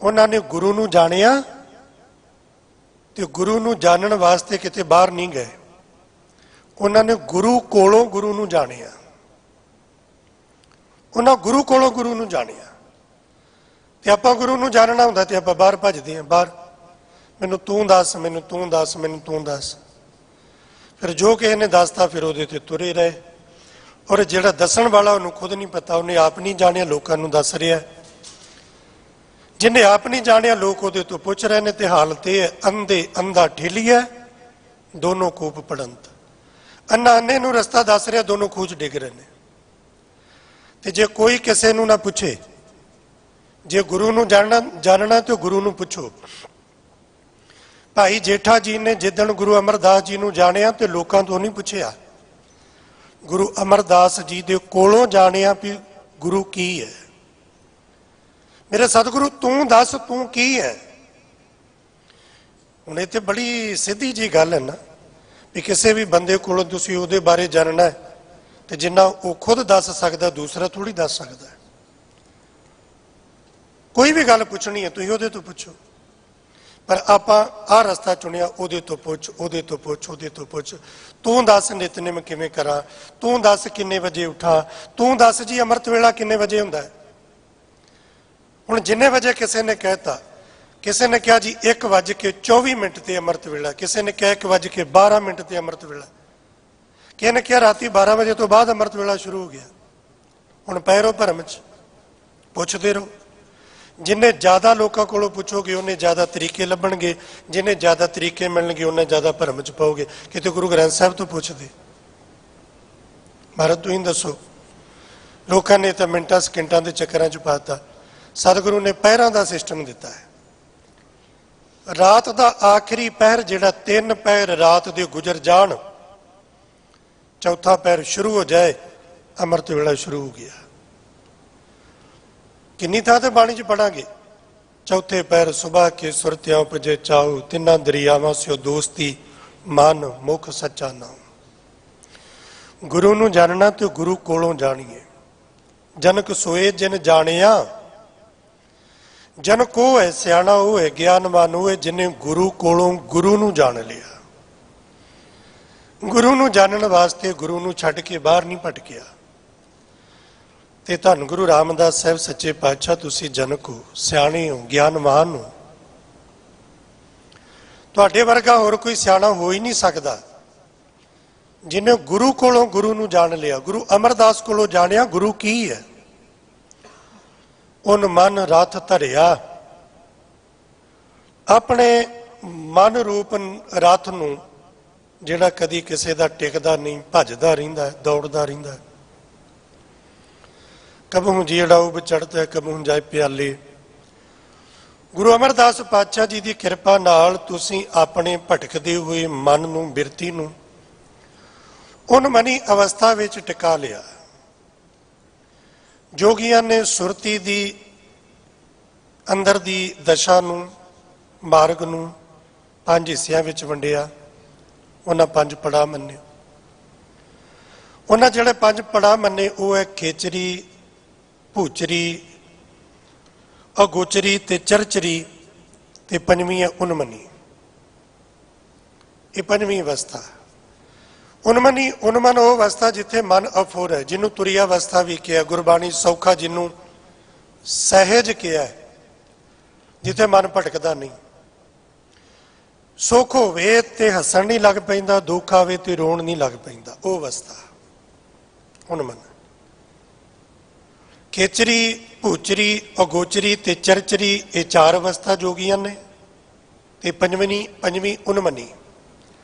ਉਹਨਾਂ ਨੇ ਗੁਰੂ ਨੂੰ ਜਾਣਿਆ ਤੇ ਗੁਰੂ ਨੂੰ ਜਾਣਨ ਵਾਸਤੇ ਕਿਤੇ ਬਾਹਰ ਨਹੀਂ ਗਏ, ਉਹਨਾਂ ਨੇ ਗੁਰੂ ਕੋਲੋਂ ਗੁਰੂ ਨੂੰ ਜਾਣਿਆ। ਉਹਨਾਂ ਗੁਰੂ ਕੋਲੋਂ ਗੁਰੂ ਨੂੰ ਜਾਣਿਆ। ਤੇ ਆਪਾਂ ਗੁਰੂ ਨੂੰ ਜਾਣਨਾ ਹੁੰਦਾ ਤੇ ਆਪਾਂ ਬਾਹਰ ਭੱਜਦੇ ਹਾਂ, ਬਾਹਰ ਮੈਨੂੰ ਤੂੰ ਦੱਸ, ਮੈਨੂੰ ਤੂੰ ਦੱਸ, ਮੈਨੂੰ ਤੂੰ ਦੱਸ। ਫਿਰ ਜੋ ਕਿਸੇ ਨੇ ਦੱਸਤਾ ਫਿਰ ਉਹਦੇ ਤੇ ਤੁਰੇ ਰਹੇ। ਔਰ ਜਿਹੜਾ ਦੱਸਣ ਵਾਲਾ ਉਹਨੂੰ ਖੁਦ ਨਹੀਂ ਪਤਾ, ਉਹਨੇ ਆਪ ਨਹੀਂ ਜਾਣਿਆ, ਲੋਕਾਂ ਨੂੰ ਦੱਸ ਰਿਹਾ। ਜਿਹਨੇ ਆਪ ਨਹੀਂ ਜਾਣਿਆ ਲੋਕ ਉਹਦੇ ਤੋਂ ਪੁੱਛ ਰਹੇ ਨੇ। ਤੇ ਹਾਲਤ ਇਹ ਹੈ, ਅੰਧੇ ਅੰਧਾ ਠੇਲੀਆ ਦੋਨੋਂ ਕੂਪ ਪੜੰਤ। ਅੰਨਾ ਅੰਨੇ ਨੂੰ ਰਸਤਾ ਦੱਸ ਰਿਹਾ, ਦੋਨੋਂ ਖੂਹ 'ਚ ਡਿੱਗ ਰਹੇ ਨੇ। ਤੇ ਜੇ ਕੋਈ ਕਿਸੇ ਨੂੰ ਨਾ ਪੁੱਛੇ, ਜੇ ਗੁਰੂ ਨੂੰ ਜਾਣਨਾ ਤੇ ਗੁਰੂ ਨੂੰ ਪੁੱਛੋ। ਭਾਈ ਜੇਠਾ ਜੀ ਨੇ ਜਿੱਦਣ ਗੁਰੂ ਅਮਰਦਾਸ ਜੀ ਨੂੰ ਜਾਣਿਆ ਤੇ ਲੋਕਾਂ ਤੋਂ ਨਹੀਂ ਪੁੱਛਿਆ, ਗੁਰੂ ਅਮਰਦਾਸ ਜੀ ਦੇ ਕੋਲੋਂ ਜਾਣਿਆ ਵੀ ਗੁਰੂ ਕੀ ਹੈ। ਮੇਰੇ ਸਤਿਗੁਰੂ ਤੂੰ ਦੱਸ ਤੂੰ ਕੀ ਹੈ। ਹੁਣ ਇਹ ਤੇ ਬੜੀ ਸਿੱਧੀ ਜੀ ਗੱਲ ਹੈ ਨਾ, ਵੀ ਕਿਸੇ ਵੀ ਬੰਦੇ ਕੋਲੋਂ ਤੁਸੀਂ ਉਹਦੇ ਬਾਰੇ ਜਾਣਨਾ ਹੈ ਤੇ ਜਿੰਨਾ ਉਹ ਖੁਦ ਦੱਸ ਸਕਦਾ ਦੂਸਰਾ ਥੋੜੀ ਦੱਸ ਸਕਦਾ। ਕੋਈ ਵੀ ਗੱਲ ਪੁੱਛਣੀ ਹੈ ਤੁਸੀਂ ਉਹਦੇ ਤੋਂ ਪੁੱਛੋ, ਪਰ ਆਪਾਂ ਆਹ ਰਸਤਾ ਚੁਣਿਆ, ਉਹਦੇ ਤੋਂ ਪੁੱਛ, ਉਹਦੇ ਤੋਂ ਪੁੱਛ, ਉਹਦੇ ਤੋਂ ਪੁੱਛ। ਤੂੰ ਦੱਸ ਨਿਤਨੇਮ ਕਿਵੇਂ ਕਰਾਂ, ਤੂੰ ਦੱਸ ਕਿੰਨੇ ਵਜੇ ਉੱਠਾਂ, ਤੂੰ ਦੱਸ ਜੀ ਅੰਮ੍ਰਿਤ ਵੇਲਾ ਕਿੰਨੇ ਵਜੇ ਹੁੰਦਾ ਹੈ। ਹੁਣ ਜਿੰਨੇ ਵਜੇ ਕਿਸੇ ਨੇ ਕਹਿਤਾ, ਕਿਸੇ ਨੇ ਕਿਹਾ ਜੀ 1:24 ਤੇ ਅੰਮ੍ਰਿਤ ਵੇਲਾ, ਕਿਸੇ ਨੇ ਕਿਹਾ 1:12 ਤੇ ਅੰਮ੍ਰਿਤ ਵੇਲਾ, ਕਿਸੇ ਨੇ ਕਿਹਾ ਰਾਤੀ 12 ਵਜੇ ਤੋਂ ਬਾਅਦ ਅੰਮ੍ਰਿਤ ਵੇਲਾ ਸ਼ੁਰੂ ਹੋ ਗਿਆ। ਹੁਣ ਪੈ ਰਹੋ ਭਰਮ 'ਚ, ਪੁੱਛਦੇ ਰਹੋ। ਜਿੰਨੇ ਜ਼ਿਆਦਾ ਲੋਕਾਂ ਕੋਲੋਂ ਪੁੱਛੋਗੇ ਉਹਨੇ ਜ਼ਿਆਦਾ ਤਰੀਕੇ ਲੱਭਣਗੇ, ਜਿੰਨੇ ਜ਼ਿਆਦਾ ਤਰੀਕੇ ਮਿਲਣਗੇ ਉਹਨੇ ਜ਼ਿਆਦਾ ਭਰਮ 'ਚ ਪਾਓਗੇ। ਕਿਤੇ ਗੁਰੂ ਗ੍ਰੰਥ ਸਾਹਿਬ ਤੋਂ ਪੁੱਛਦੇ, ਮਹਾਰਾਜ ਤੁਸੀਂ ਦੱਸੋ। ਲੋਕਾਂ ਨੇ ਤਾਂ ਮਿੰਟਾਂ ਸਕਿੰਟਾਂ ਦੇ ਚੱਕਰਾਂ 'ਚ ਪਾਤਾ। ਸਤਿਗੁਰੂ ਨੇ ਪਹਿਰਾਂ ਦਾ ਸਿਸਟਮ ਦਿੱਤਾ ਹੈ। ਰਾਤ ਦਾ ਆਖਰੀ ਪਹਿਰ ਜਿਹੜਾ 3 ਪਹਿਰ ਰਾਤ ਦੇ ਗੁਜ਼ਰ ਜਾਣ, ਚੌਥਾ ਪਹਿਰ ਸ਼ੁਰੂ ਹੋ ਜਾਏ, ਅੰਮ੍ਰਿਤ ਵੇਲਾ ਸ਼ੁਰੂ ਹੋ ਗਿਆ। ਕਿੰਨੀ ਥਾਂ ਤੇ ਬਾਣੀ 'ਚ ਪੜਾਂਗੇ, ਚੌਥੇ ਪਹਿਰ ਸੁਬਾ ਕੇ ਸੁਰਤਿਆਂ ਉਪਜੇ ਚਾਉ, ਤਿੰਨਾਂ ਦਰਿਆਵਾਂ ਸਿਓ ਦੋਸਤੀ, ਮਨ ਮੁਖ ਸੱਚਾ ਨਾਮ। ਗੁਰੂ ਨੂੰ ਜਾਣਨਾ ਤੇ ਗੁਰੂ ਕੋਲੋਂ ਜਾਣੀਏ। ਜਨਕ ਸੋਏ ਜਿਨ ਜਾਣਿਆ, ਜਨਕ ਉਹ ਹੈ ਸਿਆਣਾ, ਉਹ ਹੈ ਗਿਆਨਵਾਨ, ਉਹ ਹੈ ਜਿਹਨੇ ਗੁਰੂ ਕੋਲੋਂ ਗੁਰੂ ਨੂੰ ਜਾਣ ਲਿਆ। ਗੁਰੂ ਨੂੰ ਜਾਣਨ ਵਾਸਤੇ ਗੁਰੂ ਨੂੰ ਛੱਡ ਕੇ ਬਾਹਰ ਨਹੀਂ ਭਟਕਿਆ। ਤੇ ਧੰਨ ਗੁਰੂ ਰਾਮਦਾਸ ਸਾਹਿਬ ਸੱਚੇ ਪਾਤਸ਼ਾਹ, ਤੁਸੀਂ ਜਨਕ ਹੋ, ਸਿਆਣੇ ਹੋ, ਗਿਆਨਵਾਨ ਹੋ। ਤੁਹਾਡੇ ਵਰਗਾ ਹੋਰ ਕੋਈ ਸਿਆਣਾ ਹੋ ਹੀ ਨਹੀਂ ਸਕਦਾ ਜਿਹਨੇ ਗੁਰੂ ਕੋਲੋਂ ਗੁਰੂ ਨੂੰ ਜਾਣ ਲਿਆ। ਗੁਰੂ ਅਮਰਦਾਸ ਕੋਲੋਂ ਜਾਣਿਆ ਗੁਰੂ ਕੀ ਹੈ। ਉਹਨ ਮਨ ਰਥ ਧਰਿਆ, ਆਪਣੇ ਮਨ ਰੂਪ ਰਥ ਨੂੰ ਜਿਹੜਾ ਕਦੀ ਕਿਸੇ ਦਾ ਟਿਕਦਾ ਨਹੀਂ, ਭੱਜਦਾ ਰਹਿੰਦਾ, ਦੌੜਦਾ ਰਹਿੰਦਾ। ਕਬਹੂ ਜਿਹੜਾ ਉਬ ਚੜ੍ਹਦਾ, ਕਬਹੂ ਜਾਏ ਪਿਆਲੇ। ਗੁਰੂ ਅਮਰਦਾਸ ਪਾਤਸ਼ਾਹ ਜੀ ਦੀ ਕਿਰਪਾ ਨਾਲ ਤੁਸੀਂ ਆਪਣੇ ਭਟਕਦੇ ਹੋਏ ਮਨ ਨੂੰ, ਬਿਰਤੀ ਨੂੰ ਉਨਮਨੀ ਅਵਸਥਾ ਵਿੱਚ ਟਿਕਾ ਲਿਆ। ਜੋਗੀਆਂ ਨੇ ਸੁਰਤੀ ਦੀ ਅੰਦਰ ਦੀ ਦਸ਼ਾ ਨੂੰ, ਮਾਰਗ ਨੂੰ 5 ਹਿੱਸਿਆਂ ਵਿੱਚ ਵੰਡਿਆ। ਉਹਨਾਂ 5 ਪੜਾਅ ਮੰਨੇ। ਉਹਨਾਂ ਜਿਹੜੇ 5 ਪੜਾਅ ਮੰਨੇ ਉਹ ਹੈ ਖੇਚਰੀ, ਭੂਚਰੀ, ਅਗੋਚਰੀ ਤੇ ਚਰਚਰੀ, ਤੇ 5ਵੀਂ ਹੈ ਉਨਮਨੀ। ਇਹ 5ਵੀਂ ਅਵਸਥਾ। ਉਨਮਨੀ, ਉਨਮਨ ਉਹ ਅਵਸਥਾ ਜਿੱਥੇ ਮਨ ਅਫੁਰ ਹੈ, ਜਿਹਨੂੰ ਤੁਰੀ ਅਵਸਥਾ ਵੀ ਕਿਹਾ, ਗੁਰਬਾਣੀ ਸੌਖਾ ਜਿਹਨੂੰ ਸਹਿਜ ਕਿਹਾ, ਜਿੱਥੇ ਮਨ ਭਟਕਦਾ ਨਹੀਂ। ਸੁੱਖ ਹੋਵੇ ਤੇ ਹੱਸਣ ਨਹੀਂ ਲੱਗ ਪੈਂਦਾ, ਦੁੱਖ ਆਵੇ ਤੇ ਰੋਣ ਨਹੀਂ ਲੱਗ ਪੈਂਦਾ, ਉਹ ਅਵਸਥਾ ਉਨਮਨ। ਖੇਚਰੀ, ਭੂਚਰੀ, ਅਗੋਚਰੀ ਤੇ ਚਰਚਰੀ, ਇਹ 4 ਅਵਸਥਾ ਜੋਗੀਆਂ ਨੇ। ਤੇ 5ਵੀਂ ਉਨਮਨੀ।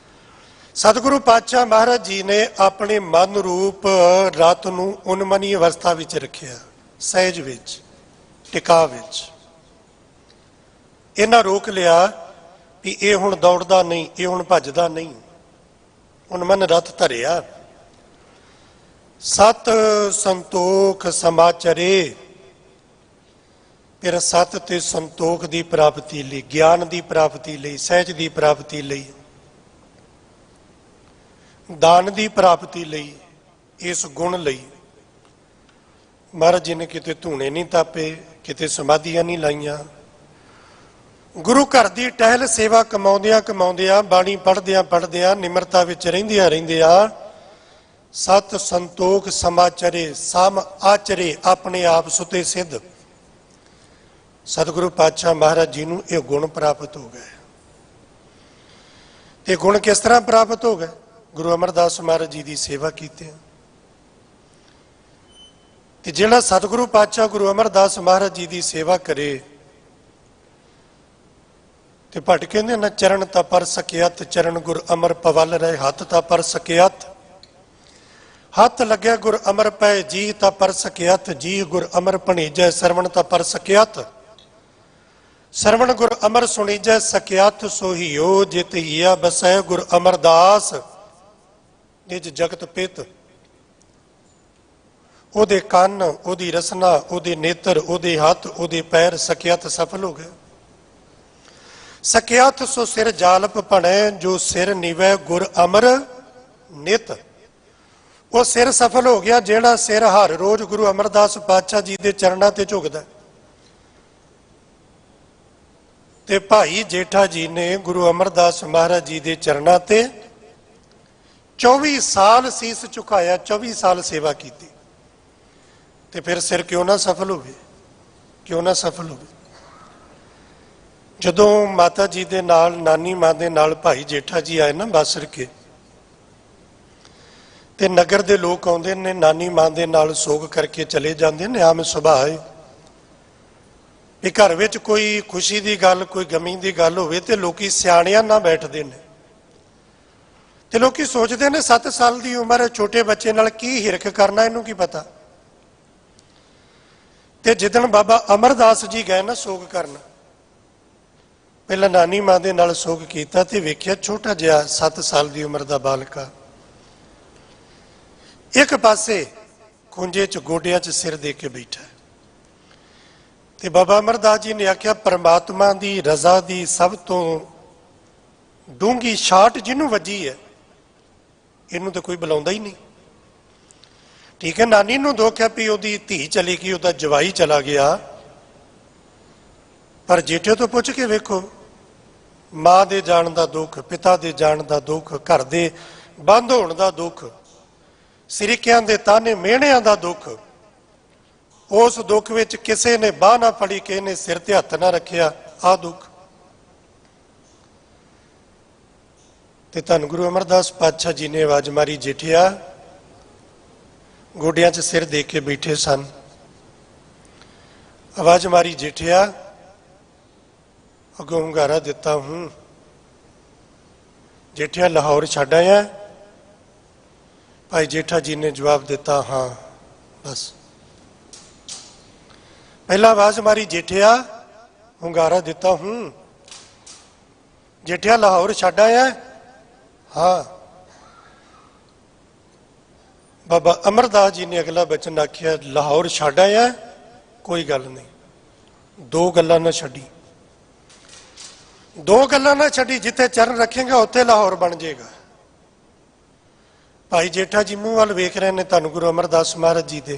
ਸਤਿਗੁਰੂ ਪਾਤਸ਼ਾਹ ਮਹਾਰਾਜ ਜੀ ਨੇ ਆਪਣੇ ਮਨ ਰੂਪ ਰਤ ਨੂੰ ਉਨਮਨੀ ਅਵਸਥਾ ਵਿੱਚ ਰੱਖਿਆ, ਸਹਿਜ ਵਿੱਚ, ਟਿਕਾ ਵਿੱਚ। ਇਹਨਾਂ ਰੋਕ ਲਿਆ ਵੀ ਇਹ ਹੁਣ ਦੌੜਦਾ ਨਹੀਂ, ਇਹ ਹੁਣ ਭੱਜਦਾ ਨਹੀਂ। ਉਨਮਨ ਰਥ ਧਰਿਆ। ਸਤ ਸੰਤੋਖ ਸਮਾਚਰੇ, ਫਿਰ ਸਤ ਤੇ ਸੰਤੋਖ ਦੀ ਪ੍ਰਾਪਤੀ ਲਈ, ਗਿਆਨ ਦੀ ਪ੍ਰਾਪਤੀ ਲਈ, ਸਹਿਜ ਦੀ ਪ੍ਰਾਪਤੀ ਲਈ, ਦਾਨ ਦੀ ਪ੍ਰਾਪਤੀ ਲਈ, ਇਸ ਗੁਣ ਲਈ ਮਹਾਰਾਜ ਜੀ ਨੇ ਕਿਤੇ ਧੂਣੇ ਨਹੀਂ ਤਾਪੇ, ਕਿਤੇ ਸਮਾਧੀਆਂ ਨਹੀਂ ਲਾਈਆਂ। ਗੁਰੂ ਘਰ ਦੀ ਟਹਿਲ ਸੇਵਾ ਕਮਾਉਂਦਿਆਂ ਕਮਾਉਂਦਿਆਂ, ਬਾਣੀ ਪੜ੍ਹਦਿਆਂ ਪੜ੍ਹਦਿਆਂ, ਨਿਮਰਤਾ ਵਿੱਚ ਰਹਿੰਦਿਆਂ ਰਹਿੰਦਿਆਂ, ਸਤ ਸੰਤੋਖ ਸਮਾਚਰੇ ਸਮ ਆਚਰੇ, ਆਪਣੇ ਆਪ ਸੁਤੇ ਸਿੱਧ ਸਤਿਗੁਰੂ ਪਾਤਸ਼ਾਹ ਮਹਾਰਾਜ ਜੀ ਨੂੰ ਇਹ ਗੁਣ ਪ੍ਰਾਪਤ ਹੋ ਗਏ। ਇਹ ਗੁਣ ਕਿਸ ਤਰ੍ਹਾਂ ਪ੍ਰਾਪਤ ਹੋ ਗਏ? ਗੁਰੂ ਅਮਰਦਾਸ ਮਹਾਰਾਜ ਜੀ ਦੀ ਸੇਵਾ ਕੀਤੀ। ਤੇ ਜਿਹੜਾ ਸਤਿਗੁਰੂ ਪਾਤਸ਼ਾਹ ਗੁਰੂ ਅਮਰਦਾਸ ਮਹਾਰਾਜ ਜੀ ਦੀ ਸੇਵਾ ਕਰੇ ਤੇ ਭੱਟ ਕਹਿੰਦੇ ਨਾ, ਚਰਨ ਤਾਂ ਪਰ ਸਕਿਆਤ, ਚਰਨ ਗੁਰ ਅਮਰ ਪਵਲ ਰਹੇ, ਹੱਥ ਤਾਂ ਪਰ ਸਕਿਆਤ, ਹੱਥ ਲੱਗਿਆ ਗੁਰ ਅਮਰ ਪੈ, ਜੀ ਤਾਂ ਪਰ ਸਕਿਆਤ, ਜੀ ਗੁਰ ਅਮਰ ਭਣੀਜੈ, ਸਰਵਣ ਤਾਂ ਪਰ ਸਕਿਆਤ, ਸਰਵਣ ਗੁਰ ਅਮਰ ਸੁਣੀਜੈ, ਸਕਿਆਤ ਸੋਹੀਓ, ਜਿਤ ਹੀਆ ਬਸੈ ਗੁਰ ਅਮਰਦਾਸ, ਨਿਜ ਜਗਤ ਪਿਤ। ਉਹਦੇ ਕੰਨ, ਉਹਦੀ ਰਸਨਾ, ਉਹਦੇ ਨੇਤਰ, ਉਹਦੇ ਹੱਥ, ਉਹਦੇ ਪੈਰ ਸਕਿਆਤ ਸਫਲ ਹੋ ਗਏ। ਸਕਿਆਤ ਸੋ ਸਿਰ ਜਾਲਪ ਭਣੈ, ਜੋ ਸਿਰ ਨਿਵੈ ਗੁਰ ਅਮਰ ਨਿਤ। ਉਹ ਸਿਰ ਸਫਲ ਹੋ ਗਿਆ ਜਿਹੜਾ ਸਿਰ ਹਰ ਰੋਜ਼ ਗੁਰੂ ਅਮਰਦਾਸ ਪਾਤਸ਼ਾਹ ਜੀ ਦੇ ਚਰਨਾਂ ਤੇ ਝੁਕਦਾ। ਤੇ ਭਾਈ ਜੇਠਾ ਜੀ ਨੇ ਗੁਰੂ ਅਮਰਦਾਸ ਮਹਾਰਾਜ ਜੀ ਦੇ ਚਰਨਾਂ ਤੇ 24 ਸਾਲ ਸੀਸ ਝੁਕਾਇਆ, 24 ਸਾਲ ਸੇਵਾ ਕੀਤੀ। ਤੇ ਫਿਰ ਸਿਰ ਕਿਉਂ ਨਾ ਸਫਲ ਹੋਵੇ? ਕਿਉਂ ਨਾ ਸਫਲ ਹੋਵੇ? ਜਦੋਂ ਮਾਤਾ ਜੀ ਦੇ ਨਾਲ, ਨਾਨੀ ਮਾਂ ਦੇ ਨਾਲ ਭਾਈ ਜੇਠਾ ਜੀ ਆਏ ਨਾ ਬਾਸਰ ਕੇ, ਤੇ ਨਗਰ ਦੇ ਲੋਕ ਆਉਂਦੇ ਨੇ, ਨਾਨੀ ਮਾਂ ਦੇ ਨਾਲ ਸੋਗ ਕਰਕੇ ਚਲੇ ਜਾਂਦੇ ਨੇ। ਆਮ ਸੁਭਾਅ ਹੈ ਵੀ ਘਰ ਵਿੱਚ ਕੋਈ ਖੁਸ਼ੀ ਦੀ ਗੱਲ, ਕੋਈ ਗਮੀ ਦੀ ਗੱਲ ਹੋਵੇ ਤੇ ਲੋਕੀ ਸਿਆਣਿਆਂ ਨਾਲ ਬੈਠਦੇ ਨੇ। ਤੇ ਲੋਕੀ ਸੋਚਦੇ ਨੇ 7 ਸਾਲ ਦੀ ਉਮਰ ਹੈ, ਛੋਟੇ ਬੱਚੇ ਨਾਲ ਕੀ ਹਿਰਖ ਕਰਨਾ, ਇਹਨੂੰ ਕੀ ਪਤਾ। ਤੇ ਜਿੱਦਣ ਬਾਬਾ ਅਮਰਦਾਸ ਜੀ ਗਏ ਨਾ ਸੋਗ ਕਰਨ, ਪਹਿਲਾਂ ਨਾਨੀ ਮਾਂ ਦੇ ਨਾਲ ਸੋਗ ਕੀਤਾ ਤੇ ਵੇਖਿਆ ਛੋਟਾ ਜਿਹਾ 7 ਸਾਲ ਦੀ ਉਮਰ ਦਾ ਬਾਲਕਾ ਇੱਕ ਪਾਸੇ ਖੁੰਝੇ 'ਚ ਗੋਡਿਆਂ 'ਚ ਸਿਰ ਦੇ ਕੇ ਬੈਠਾ। ਤੇ ਬਾਬਾ ਅਮਰਦਾਸ ਜੀ ਨੇ ਆਖਿਆ, ਪਰਮਾਤਮਾ ਦੀ ਰਜ਼ਾ ਦੀ ਸਭ ਤੋਂ ਡੂੰਘੀ ਛਾਟ ਜਿਹਨੂੰ ਵੱਜੀ ਹੈ, ਇਹਨੂੰ ਤਾਂ ਕੋਈ ਬੁਲਾਉਂਦਾ ਹੀ ਨਹੀਂ। ਠੀਕ ਹੈ, ਨਾਨੀ ਨੂੰ ਦੁੱਖ ਹੈ ਵੀ ਉਹਦੀ ਧੀ ਚਲੀ ਗਈ, ਉਹਦਾ ਜਵਾਈ ਚਲਾ ਗਿਆ, ਪਰ ਜੇਠੇ ਤੋਂ ਪੁੱਛ ਕੇ ਵੇਖੋ, ਮਾਂ ਦੇ ਜਾਣ ਦਾ ਦੁੱਖ, ਪਿਤਾ ਦੇ ਜਾਣ ਦਾ ਦੁੱਖ, ਘਰ ਦੇ ਬੰਦ ਹੋਣ ਦਾ ਦੁੱਖ, ਸਿਰਕਿਆਂ ਦੇ ਤਾਨੇ ਮਿਹਣਿਆਂ ਦਾ ਦੁੱਖ, ਉਸ ਦੁੱਖ ਵਿੱਚ ਕਿਸੇ ਨੇ ਬਾਹ ਨਾ ਫੜੀ, ਕਿਸੇ ਨੇ ਸਿਰ ਤੇ ਹੱਥ ਨਾ ਰੱਖਿਆ, ਆਹ ਦੁੱਖ। ਤੇ ਧੰਨ ਗੁਰੂ ਅਮਰਦਾਸ ਪਾਤਸ਼ਾਹ ਜੀ ਨੇ ਆਵਾਜ਼ ਮਾਰੀ, ਜੇਠਿਆ। ਗੋਡਿਆਂ 'ਚ ਸਿਰ ਦੇ ਕੇ ਬੈਠੇ ਸਨ। ਆਵਾਜ਼ ਮਾਰੀ, ਜੇਠਿਆ। ਅੱਗੋਂ ਹੁੰਗਾਰਾ ਦਿੱਤਾ, ਹੂੰ। ਜੇਠਿਆ ਲਾਹੌਰ ਛੱਡ ਆਇਆ? ਭਾਈ ਜੇਠਾ ਜੀ ਨੇ ਜਵਾਬ ਦਿੱਤਾ, ਹਾਂ। ਬਸ ਪਹਿਲਾਂ ਆਵਾਜ਼ ਮਾਰੀ, ਜੇਠਿਆ। ਹੁੰਗਾਰਾ ਦਿੱਤਾ, ਹੂੰ। ਜੇਠਿਆ ਲਾਹੌਰ ਛੱਡ ਆਇਆ? ਹਾਂ। ਬਾਬਾ ਅਮਰਦਾਸ ਜੀ ਨੇ ਅਗਲਾ ਬਚਨ ਆਖਿਆ, ਲਾਹੌਰ ਛੱਡ ਆਇਆ? ਕੋਈ ਗੱਲ ਨਹੀਂ, 2 ਗੱਲਾਂ ਨਾ ਛੱਡੀ। 2 ਗੱਲਾਂ ਨਾ ਛੱਡੀ, ਜਿੱਥੇ ਚਰਨ ਰੱਖੇਗਾ ਉੱਥੇ ਲਾਹੌਰ ਬਣ ਜਾਏਗਾ। ਭਾਈ ਜੇਠਾ ਜੀ ਮੂੰਹ ਵੱਲ ਵੇਖ ਰਹੇ ਨੇ ਧੰਨ ਗੁਰੂ ਅਮਰਦਾਸ ਮਹਾਰਾਜ ਜੀ ਦੇ,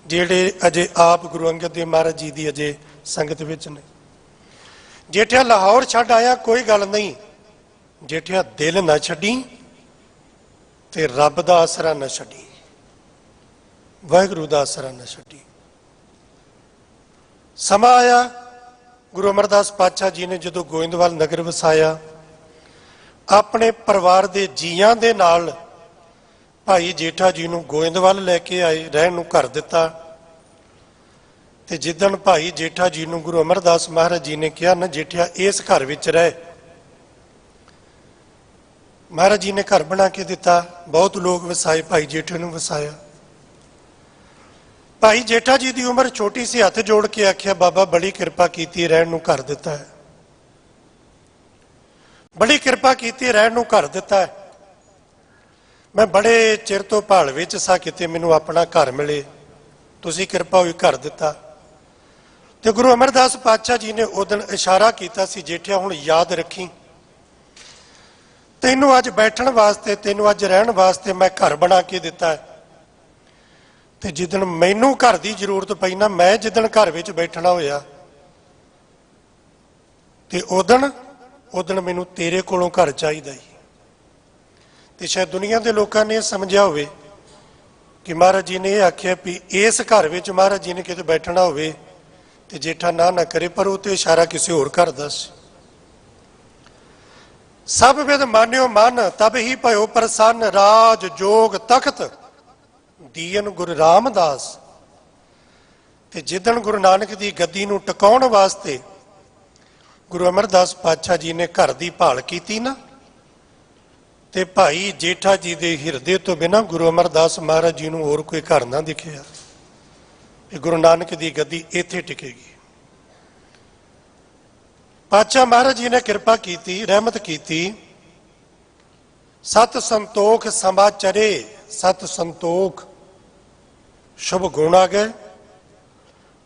ਜਿਹੜੇ ਅਜੇ ਆਪ ਗੁਰੂ ਅੰਗਦ ਦੇਵ ਮਹਾਰਾਜ ਜੀ ਦੀ ਅਜੇ ਸੰਗਤ ਵਿੱਚ ਨੇ। ਜੇਠਿਆ ਲਾਹੌਰ ਛੱਡ ਆਇਆ? ਕੋਈ ਗੱਲ ਨਹੀਂ। ਜੇਠਿਆ ਦਿਲ ਨਾ ਛੱਡੀ ਤੇ ਰੱਬ ਦਾ ਆਸਰਾ ਨਾ ਛੱਡੀ, ਵਾਹਿਗੁਰੂ ਦਾ ਆਸਰਾ ਨਾ ਛੱਡੀ। ਸਮਾਂ ਆਇਆ, ਗੁਰੂ ਅਮਰਦਾਸ ਪਾਤਸ਼ਾਹ ਜੀ ਨੇ ਜਦੋਂ ਗੋਇੰਦਵਾਲ ਨਗਰ ਵਸਾਇਆ, ਆਪਣੇ ਪਰਿਵਾਰ ਦੇ ਜੀਆਂ ਦੇ ਨਾਲ ਭਾਈ ਜੇਠਾ ਜੀ ਨੂੰ ਗੋਇੰਦਵਾਲ ਲੈ ਕੇ ਆਏ, ਰਹਿਣ ਨੂੰ ਘਰ ਦਿੱਤਾ। ਤੇ ਜਿੱਦਣ ਭਾਈ ਜੇਠਾ ਜੀ ਨੂੰ ਗੁਰੂ ਅਮਰਦਾਸ ਮਹਾਰਾਜ ਜੀ ਨੇ ਕਿਹਾ ਨਾ, ਜੇਠਿਆ ਇਸ ਘਰ ਵਿੱਚ ਰਹਿ, ਮਹਾਰਾਜ ਜੀ ਨੇ ਘਰ ਬਣਾ ਕੇ ਦਿੱਤਾ, ਬਹੁਤ ਲੋਕ ਵਸਾਏ, ਭਾਈ ਜੇਠੇ ਨੂੰ ਵਸਾਇਆ। ਭਾਈ ਜੇਠਾ ਜੀ ਦੀ ਉਮਰ ਛੋਟੀ ਸੀ, ਹੱਥ ਜੋੜ ਕੇ ਆਖਿਆ, ਬਾਬਾ ਬੜੀ ਕਿਰਪਾ ਕੀਤੀ, ਰਹਿਣ ਨੂੰ ਘਰ ਦਿੱਤਾ ਹੈ, ਬੜੀ ਕਿਰਪਾ ਕੀਤੀ, ਰਹਿਣ ਨੂੰ ਘਰ ਦਿੱਤਾ ਹੈ। ਮੈਂ ਬੜੇ ਚਿਰ ਤੋਂ ਭਾਲ ਵਿੱਚ ਸਾਂ ਕਿਤੇ ਮੈਨੂੰ ਆਪਣਾ ਘਰ ਮਿਲੇ, ਤੁਸੀਂ ਕਿਰਪਾ ਹੋਈ ਘਰ ਦਿੱਤਾ। ਤੇ ਗੁਰੂ ਅਮਰਦਾਸ ਪਾਤਸ਼ਾਹ ਜੀ ਨੇ ਉਹ ਦਿਨ ਇਸ਼ਾਰਾ ਕੀਤਾ ਸੀ, ਜੇਠਿਆ ਹੁਣ ਯਾਦ ਰੱਖੀ, ਤੈਨੂੰ ਅੱਜ ਬੈਠਣ ਵਾਸਤੇ, ਤੈਨੂੰ ਅੱਜ ਰਹਿਣ ਵਾਸਤੇ ਮੈਂ ਘਰ ਬਣਾ ਕੇ ਦਿੱਤਾ ਹੈ। ਤੇ ਜਿੱਦਣ ਮੈਨੂੰ ਘਰ ਦੀ ਜ਼ਰੂਰਤ ਪਈ ਨਾ, ਮੈਂ ਜਿੱਦਣ ਘਰ ਵਿੱਚ ਬੈਠਣਾ ਹੋਇਆ, ਤੇ ਉਦਣ ਮੈਨੂੰ ਤੇਰੇ ਕੋਲੋਂ ਘਰ ਚਾਹੀਦਾ ਹੀ। ਤੇ ਸ਼ਾਇਦ ਦੁਨੀਆ ਦੇ ਲੋਕਾਂ ਨੇ ਸਮਝਿਆ ਹੋਵੇ ਕਿ ਮਹਾਰਾਜ ਜੀ ਨੇ ਇਹ ਆਖਿਆ ਵੀ ਇਸ ਘਰ ਵਿੱਚ ਮਹਾਰਾਜ ਜੀ ਨੇ ਕਿਤੇ ਬੈਠਣਾ ਹੋਵੇ ਤੇ ਜੇਠਾ ਨਾ ਕਰੇ, ਪਰ ਉਹ ਤੇ ਇਸ਼ਾਰਾ ਕਿਸੇ ਹੋਰ ਘਰ ਦਾ ਸੀ। ਸਭ ਵਿਦ ਮਾਨਿਓ ਮਨ ਤਬ ਹੀ ਭਇਓ ਪ੍ਰਸੰਨ, ਰਾਜ ਜੋਗ ਤਖਤ ਦੀਨ ਗੁਰੂ ਰਾਮਦਾਸ। ਤੇ ਜਿੱਦਣ ਗੁਰੂ ਨਾਨਕ ਦੀ ਗੱਦੀ ਨੂੰ ਟਿਕਾਉਣ ਵਾਸਤੇ ਗੁਰੂ ਅਮਰਦਾਸ ਪਾਤਸ਼ਾਹ ਜੀ ਨੇ ਘਰ ਦੀ ਭਾਲ ਕੀਤੀ ਨਾ, ਤੇ ਭਾਈ ਜੇਠਾ ਜੀ ਦੇ ਹਿਰਦੇ ਤੋਂ ਬਿਨਾਂ ਗੁਰੂ ਅਮਰਦਾਸ ਮਹਾਰਾਜ ਜੀ ਨੂੰ ਹੋਰ ਕੋਈ ਘਰ ਨਾ ਦਿਖਿਆ ਕਿ ਗੁਰੂ ਨਾਨਕ ਦੀ ਗੱਦੀ ਇੱਥੇ ਟਿਕੇਗੀ। ਪਾਤਸ਼ਾਹ ਮਹਾਰਾਜ ਜੀ ਨੇ ਕਿਰਪਾ ਕੀਤੀ, ਰਹਿਮਤ ਕੀਤੀ। ਸਤ ਸੰਤੋਖ ਸਮਾਚਰੇ, ਸਤ ਸੰਤੋਖ ਸ਼ੁਭ ਗੁਣ ਆ ਗਏ,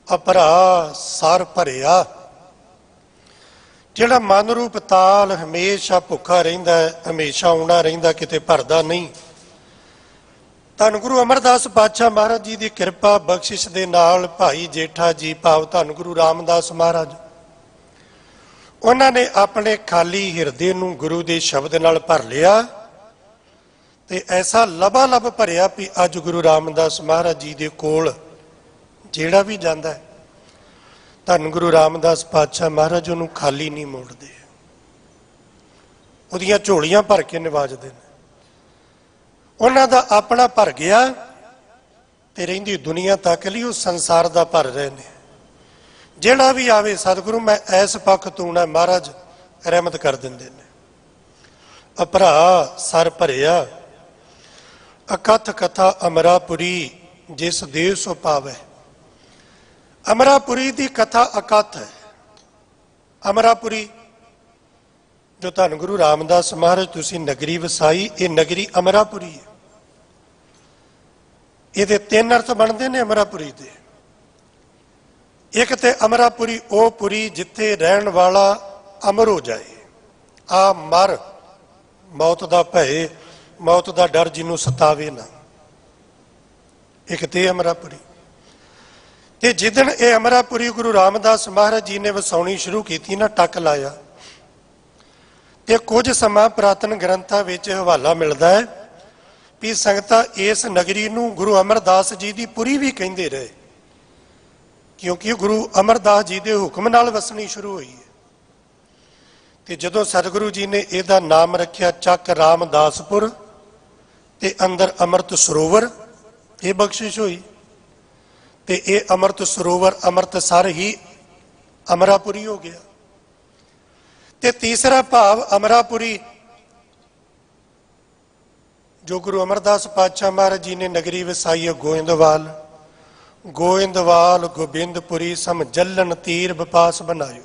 ਅਪਰਾ ਸਾਰ ਭਰਿਆ। ਜਿਹੜਾ ਮਨ ਰੂਪ ਤਾਲ ਹਮੇਸ਼ਾ ਭੁੱਖਾ ਰਹਿੰਦਾ ਹੈ, ਹਮੇਸ਼ਾ ਆਉਣਾ ਰਹਿੰਦਾ, ਕਿਤੇ ਭਰਦਾ ਨਹੀਂ। ਧੰਨ ਗੁਰੂ ਅਮਰਦਾਸ ਪਾਤਸ਼ਾਹ ਮਹਾਰਾਜ ਜੀ ਦੀ ਕਿਰਪਾ ਬਖਸ਼ਿਸ਼ ਦੇ ਨਾਲ ਭਾਈ ਜੇਠਾ ਜੀ ਭਾਵ ਧੰਨ ਗੁਰੂ ਰਾਮਦਾਸ ਮਹਾਰਾਜ, ਉਹਨਾਂ ਨੇ ਆਪਣੇ ਖਾਲੀ ਹਿਰਦੇ ਨੂੰ ਗੁਰੂ ਦੇ ਸ਼ਬਦ ਨਾਲ ਭਰ ਲਿਆ ਤੇ ਐਸਾ ਲਬਾ ਲਬ ਭਰਿਆ ਵੀ ਅੱਜ ਗੁਰੂ ਰਾਮਦਾਸ ਮਹਾਰਾਜ ਜੀ ਦੇ ਕੋਲ ਜਿਹੜਾ ਵੀ ਜਾਂਦਾ ਹੈ, ਧੰਨ ਗੁਰੂ ਰਾਮਦਾਸ ਪਾਤਸ਼ਾਹ ਮਹਾਰਾਜ ਉਹਨੂੰ ਖਾਲੀ ਨਹੀਂ ਮੋੜਦੇ, ਉਹਦੀਆਂ ਝੋਲੀਆਂ ਭਰ ਕੇ ਨਿਵਾਜਦੇ ਨੇ। ਉਹਨਾਂ ਦਾ ਆਪਣਾ ਭਰ ਗਿਆ ਤੇ ਰਹਿੰਦੀ ਦੁਨੀਆ ਤੱਕ ਲਈ ਉਹ ਸੰਸਾਰ ਦਾ ਭਰ ਰਹੇ ਨੇ। ਜਿਹੜਾ ਵੀ ਆਵੇ ਸਤਿਗੁਰੂ ਮੈਂ ਐਸ ਪੱਖ ਤੋਂ ਨਾ, ਮਹਾਰਾਜ ਰਹਿਮਤ ਕਰ ਦਿੰਦੇ ਨੇ। ਅਪਰਾ ਸਰ ਭਰਿਆ, ਅਕਥ ਕਥਾ ਅਮਰਾਪੁਰੀ ਜਿਸ ਦੇਵ ਸੋ ਪਾਵੇ। ਅਮਰਾਪੁਰੀ ਦੀ ਕਥਾ ਅਕਥ ਹੈ। ਅਮਰਾਪੁਰੀ ਜੋ ਧੰਨ ਗੁਰੂ ਰਾਮਦਾਸ ਮਹਾਰਾਜ ਤੁਸੀਂ ਨਗਰੀ ਵਸਾਈ, ਇਹ ਨਗਰੀ ਅਮਰਾਪੁਰੀ ਹੈ। ਇਹਦੇ ਤਿੰਨ ਅਰਥ ਬਣਦੇ ਨੇ ਅਮਰਾਪੁਰੀ ਦੇ। ਇੱਕ ਤੇ ਅਮਰਾਪੁਰੀ ਉਹ ਪੁਰੀ ਜਿੱਥੇ ਰਹਿਣ ਵਾਲਾ ਅਮਰ ਹੋ ਜਾਏ, ਆ ਮਰ, ਮੌਤ ਦਾ ਭੈ, ਮੌਤ ਦਾ ਡਰ ਜਿਹਨੂੰ ਸਤਾਵੇ ਨਾ, ਇੱਕ ਤੇ ਅਮਰਾਪੁਰੀ। ਤੇ ਜਿੱਦਣ ਇਹ ਅਮਰਾਪੁਰੀ ਗੁਰੂ ਰਾਮਦਾਸ ਮਹਾਰਾਜ ਜੀ ਨੇ ਵਸਾਉਣੀ ਸ਼ੁਰੂ ਕੀਤੀ ਨਾ, ਟੱਕ ਲਾਇਆ ਤੇ ਕੁਝ ਸਮਾਂ ਪੁਰਾਤਨ ਗ੍ਰੰਥਾਂ ਵਿੱਚ ਹਵਾਲਾ ਮਿਲਦਾ ਹੈ ਵੀ ਸੰਗਤਾਂ ਇਸ ਨਗਰੀ ਨੂੰ ਗੁਰੂ ਅਮਰਦਾਸ ਜੀ ਦੀ ਪੁਰੀ ਵੀ ਕਹਿੰਦੇ ਰਹੇ, ਕਿਉਂਕਿ ਗੁਰੂ ਅਮਰਦਾਸ ਜੀ ਦੇ ਹੁਕਮ ਨਾਲ ਵਸਣੀ ਸ਼ੁਰੂ ਹੋਈ ਹੈ। ਤੇ ਜਦੋਂ ਸਤਿਗੁਰੂ ਜੀ ਨੇ ਇਹਦਾ ਨਾਮ ਰੱਖਿਆ ਚੱਕ ਰਾਮਦਾਸਪੁਰ ਤੇ ਅੰਦਰ ਅੰਮ੍ਰਿਤ ਸਰੋਵਰ, ਇਹ ਬਖਸ਼ਿਸ਼ ਹੋਈ ਤੇ ਇਹ ਅੰਮ੍ਰਿਤ ਸਰੋਵਰ ਅੰਮ੍ਰਿਤਸਰ ਹੀ ਅਮਰਾਪੁਰੀ ਹੋ ਗਿਆ। ਤੇ ਤੀਸਰਾ ਭਾਵ ਅਮਰਾਪੁਰੀ ਜੋ ਗੁਰੂ ਅਮਰਦਾਸ ਪਾਤਸ਼ਾਹ ਮਹਾਰਾਜ ਜੀ ਨੇ ਨਗਰੀ ਵਸਾਈ ਹੈ ਗੋਇੰਦਵਾਲ, ਗੋਇੰਦਵਾਲ ਗੋਬਿੰਦਪੁਰੀ ਸਮ ਜਲਨ ਤੀਰ ਵਿਪਾਸ ਬਣਾਇਓ।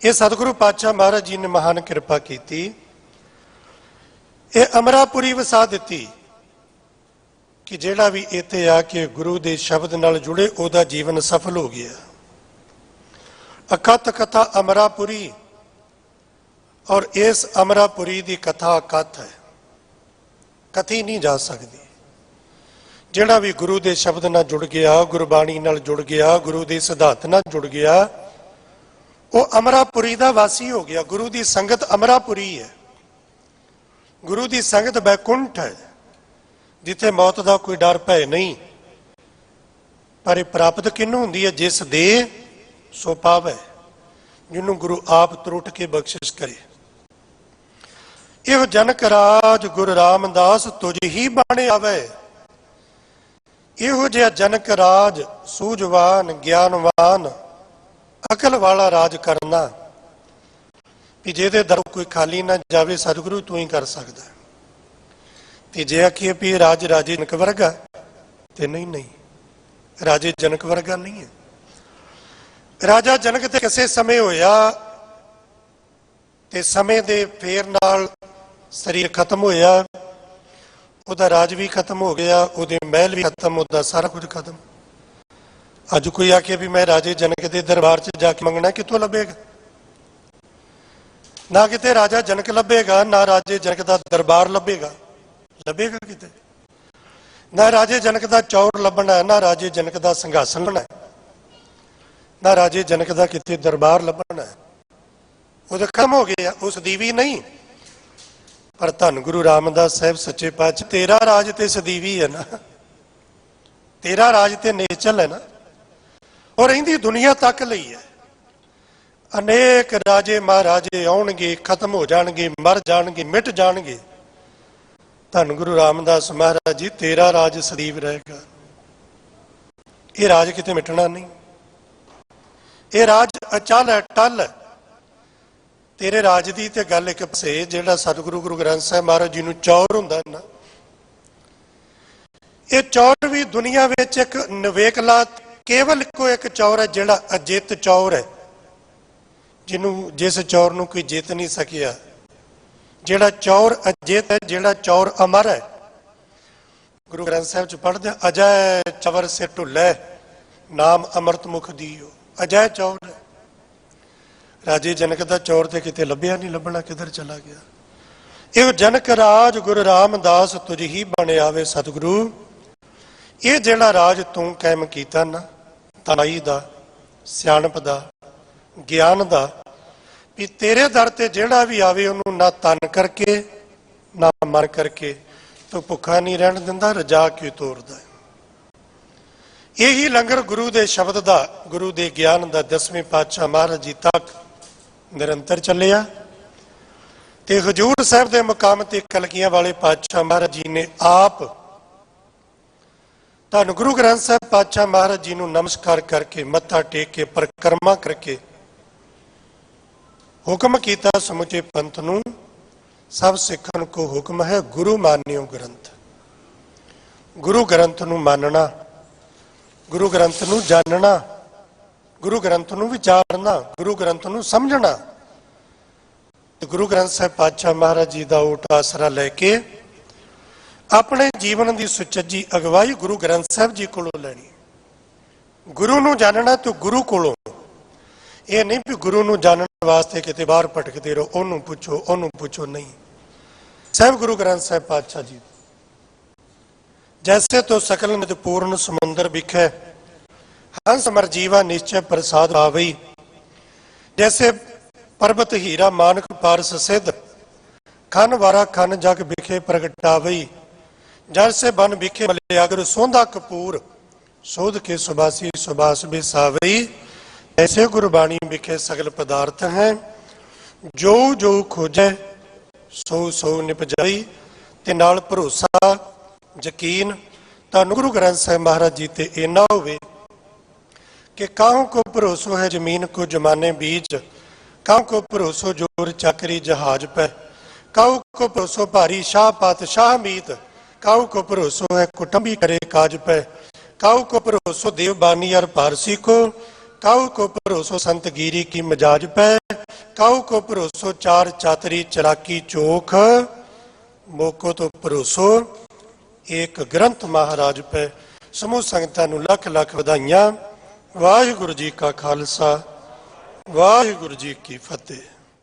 ਇਹ ਸਤਿਗੁਰੂ ਪਾਤਸ਼ਾਹ ਮਹਾਰਾਜ ਜੀ ਨੇ ਮਹਾਨ ਕਿਰਪਾ ਕੀਤੀ, ਇਹ ਅਮਰਾਪੁਰੀ ਵਸਾ ਦਿੱਤੀ ਕਿ ਜਿਹੜਾ ਵੀ ਇੱਥੇ ਆ ਕੇ ਗੁਰੂ ਦੇ ਸ਼ਬਦ ਨਾਲ ਜੁੜੇ ਉਹਦਾ ਜੀਵਨ ਸਫਲ ਹੋ ਗਿਆ। ਅਕਥ ਕਥਾ ਅਮਰਾਪੁਰੀ, ਔਰ ਇਸ ਅਮਰਾਪੁਰੀ ਦੀ ਕਥਾ ਅਕਥ ਹੈ, ਕਥੀ ਨਹੀਂ ਜਾ ਸਕਦੀ। ਜਿਹੜਾ ਵੀ ਗੁਰੂ ਦੇ ਸ਼ਬਦ ਨਾਲ ਜੁੜ ਗਿਆ, ਗੁਰਬਾਣੀ ਨਾਲ ਜੁੜ ਗਿਆ, ਗੁਰੂ ਦੇ ਸਿਧਾਂਤ ਨਾਲ ਜੁੜ ਗਿਆ, ਉਹ ਅਮਰਾਪੁਰੀ ਦਾ ਵਾਸੀ ਹੋ ਗਿਆ। ਗੁਰੂ ਦੀ ਸੰਗਤ ਅਮਰਾਪੁਰੀ ਹੈ, ਗੁਰੂ ਦੀ ਸੰਗਤ ਬੈਕੁੰਠ ਹੈ, ਜਿੱਥੇ ਮੌਤ ਦਾ ਕੋਈ ਡਰ ਭੈ ਨਹੀਂ। ਪਰ ਇਹ ਪ੍ਰਾਪਤ ਕਿਹਨੂੰ ਹੁੰਦੀ ਹੈ? ਜਿਸ ਦੇ ਸੋ ਪਾਵੇ, ਜਿਹਨੂੰ ਗੁਰੂ ਆਪ ਤਰੁੱਟ ਕੇ ਬਖਸ਼ਿਸ਼ ਕਰੇ। ਇਹੋ ਜਨਕ ਰਾਜ ਗੁਰੂ ਰਾਮਦਾਸ ਤੁਝ ਹੀ ਬਾਣੇ ਆਵੇ। ਇਹੋ ਜਿਹਾ ਜਨਕ ਰਾਜ ਸੂਝਵਾਨ ਗਿਆਨਵਾਨ ਅਕਲ ਵਾਲਾ ਰਾਜ ਕਰਨਾ ਵੀ ਜਿਹਦੇ ਦਰ ਕੋਈ ਖਾਲੀ ਨਾ ਜਾਵੇ, ਸਤਿਗੁਰੂ ਤੂੰ ਹੀ ਕਰ ਸਕਦਾ। ਤੇ ਜੇ ਆਖੀਏ ਵੀ ਰਾਜ ਰਾਜੇ ਜਨਕ ਵਰਗਾ, ਤੇ ਨਹੀਂ, ਰਾਜੇ ਜਨਕ ਵਰਗਾ ਨਹੀਂ ਹੈ। ਰਾਜਾ ਜਨਕ ਤੇ ਕਿਸੇ ਸਮੇਂ ਹੋਇਆ ਤੇ ਸਮੇਂ ਦੇ ਫੇਰ ਨਾਲ ਸਰੀਰ ਖਤਮ ਹੋਇਆ, ਉਹਦਾ ਰਾਜ ਵੀ ਖਤਮ ਹੋ ਗਿਆ, ਉਹਦੇ ਮਹਿਲ ਵੀ ਖਤਮ, ਉਹਦਾ ਸਾਰਾ ਕੁਝ ਖਤਮ। ਅੱਜ ਕੋਈ ਆਖੇ ਵੀ ਮੈਂ ਰਾਜੇ ਜਨਕ ਦੇ ਦਰਬਾਰ 'ਚ ਜਾ ਕੇ ਮੰਗਣਾ, ਕਿੱਥੋਂ ਲੱਭੇਗਾ? ਨਾ ਕਿਤੇ ਰਾਜਾ ਜਨਕ ਲੱਭੇਗਾ, ਨਾ ਰਾਜੇ ਜਨਕ ਦਾ ਦਰਬਾਰ ਲੱਭੇਗਾ ਕਿਤੇ, ਨਾ ਰਾਜੇ ਜਨਕ ਦਾ ਚੌਰ ਲੱਭਣਾ, ਨਾ ਰਾਜੇ ਜਨਕ ਦਾ ਸਿੰਘਾਸਨ ਲੱਭਣਾ। ना राजे जनक दा किते दरबार लभना है, वो तो खत्म हो गया, उस दीवी नहीं। पर धन गुरु रामदास साहब सच्चे पातशाह, तेरा राज ते सदीवी है ना, तेरा राज ते नेचल है ना, और रहिंदी दुनिया तक लई है। अनेक राजे महाराजे आउणगे, खत्म हो जाणगे, मर जाणगे, मिट जाणगे। धन गुरु रामदास महाराज जी, तेरा राज सदैव रहेगा। ये राज किते मिटना नहीं, ये राज अचल है, टल है। तेरे राज की तो गल एक पासे, जिहड़ा सतगुरु गुरु ग्रंथ साहिब महाराज जी नूं चौर हुंदा ना, ये चौर भी दुनिया विच एक नवेकला केवल इको एक चौर है, जिहड़ा अजित चौर है, जिन्हों जिस चौर नूं कोई जित नहीं सकिया। जिहड़ा चौर अजित है, जिहड़ा चौर अमर है। गुरु ग्रंथ साहिब च पढ़दे, अजय चवर से ढुलै, नाम अमृत मुख दीओ। अजय चौर है। राजे जनक दा चौर ते किते लभ्या नहीं, लभना किधर चला गया। ये जनक राज गुरु रामदास तुझ ही बने आवे सतगुरु। ये जिहड़ा राज तू कायम कीता ना, तनाई दा, सियाणप दा, ज्ञान दा, भी तेरे दर ते जिहड़ा भी आवे उन्होंने ना तन करके ना मर करके तो भुखा नहीं रहन दिंदा, रजा क्यों तोड़दा है। यही लंगर गुरु दे शब्द दा, गुरु दे ज्ञान दा 10वें पातशाह महाराज जी तक निरंतर चलिया। ते हजूर साहब दे मुकाम ते कलगियां वाले पातशाह महाराज जी ने आप धन गुरु ग्रंथ साहब पातशाह महाराज जी नूं नमस्कार करके, मत्था टेक के, परिक्रमा करके हुक्म कीता समुचे पंथ नूं, सब सिखन को हुक्म है गुरु मानियो ग्रंथ। गुरु ग्रंथ नूं मानना, गुरु ग्रंथ नूं जानना, गुरु ग्रंथ नूं विचारना, गुरु ग्रंथ नूं समझना। गुरु ग्रंथ साहिब पातशाह महाराज जी का ओट आसरा लैके अपने जीवन की सुचज्जी अगवाई गुरु ग्रंथ साहिब जी कोलों लैनी। गुरु नूं जानना तो गुरु कोलों, ये नहीं भी गुरु नूं जानने वास्ते किते बाहर भटकते रहो, ओनू पुछो ओनू पुछो, नहीं। साहिब गुरु ग्रंथ साहिब पातशाह जी, जैसे तो सकल निध पूर्ण समुंदर बिखे हंस मर जीवा निश्चय प्रसाद पावई, जैसे पर्वत हीरा मानक पारस सिद्ध खन वारा खन जग बिखे प्रगटावई, जैसे बन बिखे मलयागर सोंधा कपूर सोध के सुबासी सुबास बिसावई, ऐसे गुरबाणी बिखे सगल पदार्थ हैं, जो जो खोजे सो सो निपजाई। ते नाल भरोसा यकीन धन गुरु ग्रंथ साहिब महाराज जी ते इन्ना होवे कि काहू को भरोसो है जमीन को जमाने बीज, काहू को भरोसो जोर चाकरी जहाज पे, काहू को भरोसो भारी शाह पात शाह मीत, काहू को भरोसो है कुटुंबी करे काज पे, काहू को भरोसो देव बानी और पारसी को, काहू को भरोसो संत गिरी की मजाज पे, काहू को भरोसो चार चातरी चलाकी चोख, मोको तो भरोसो एक ग्रंथ महाराज पे। समूह संगतां नूं लख लख वधाइयां। वाहिगुरु जी का खालसा, वाहिगुरु जी की फतेह।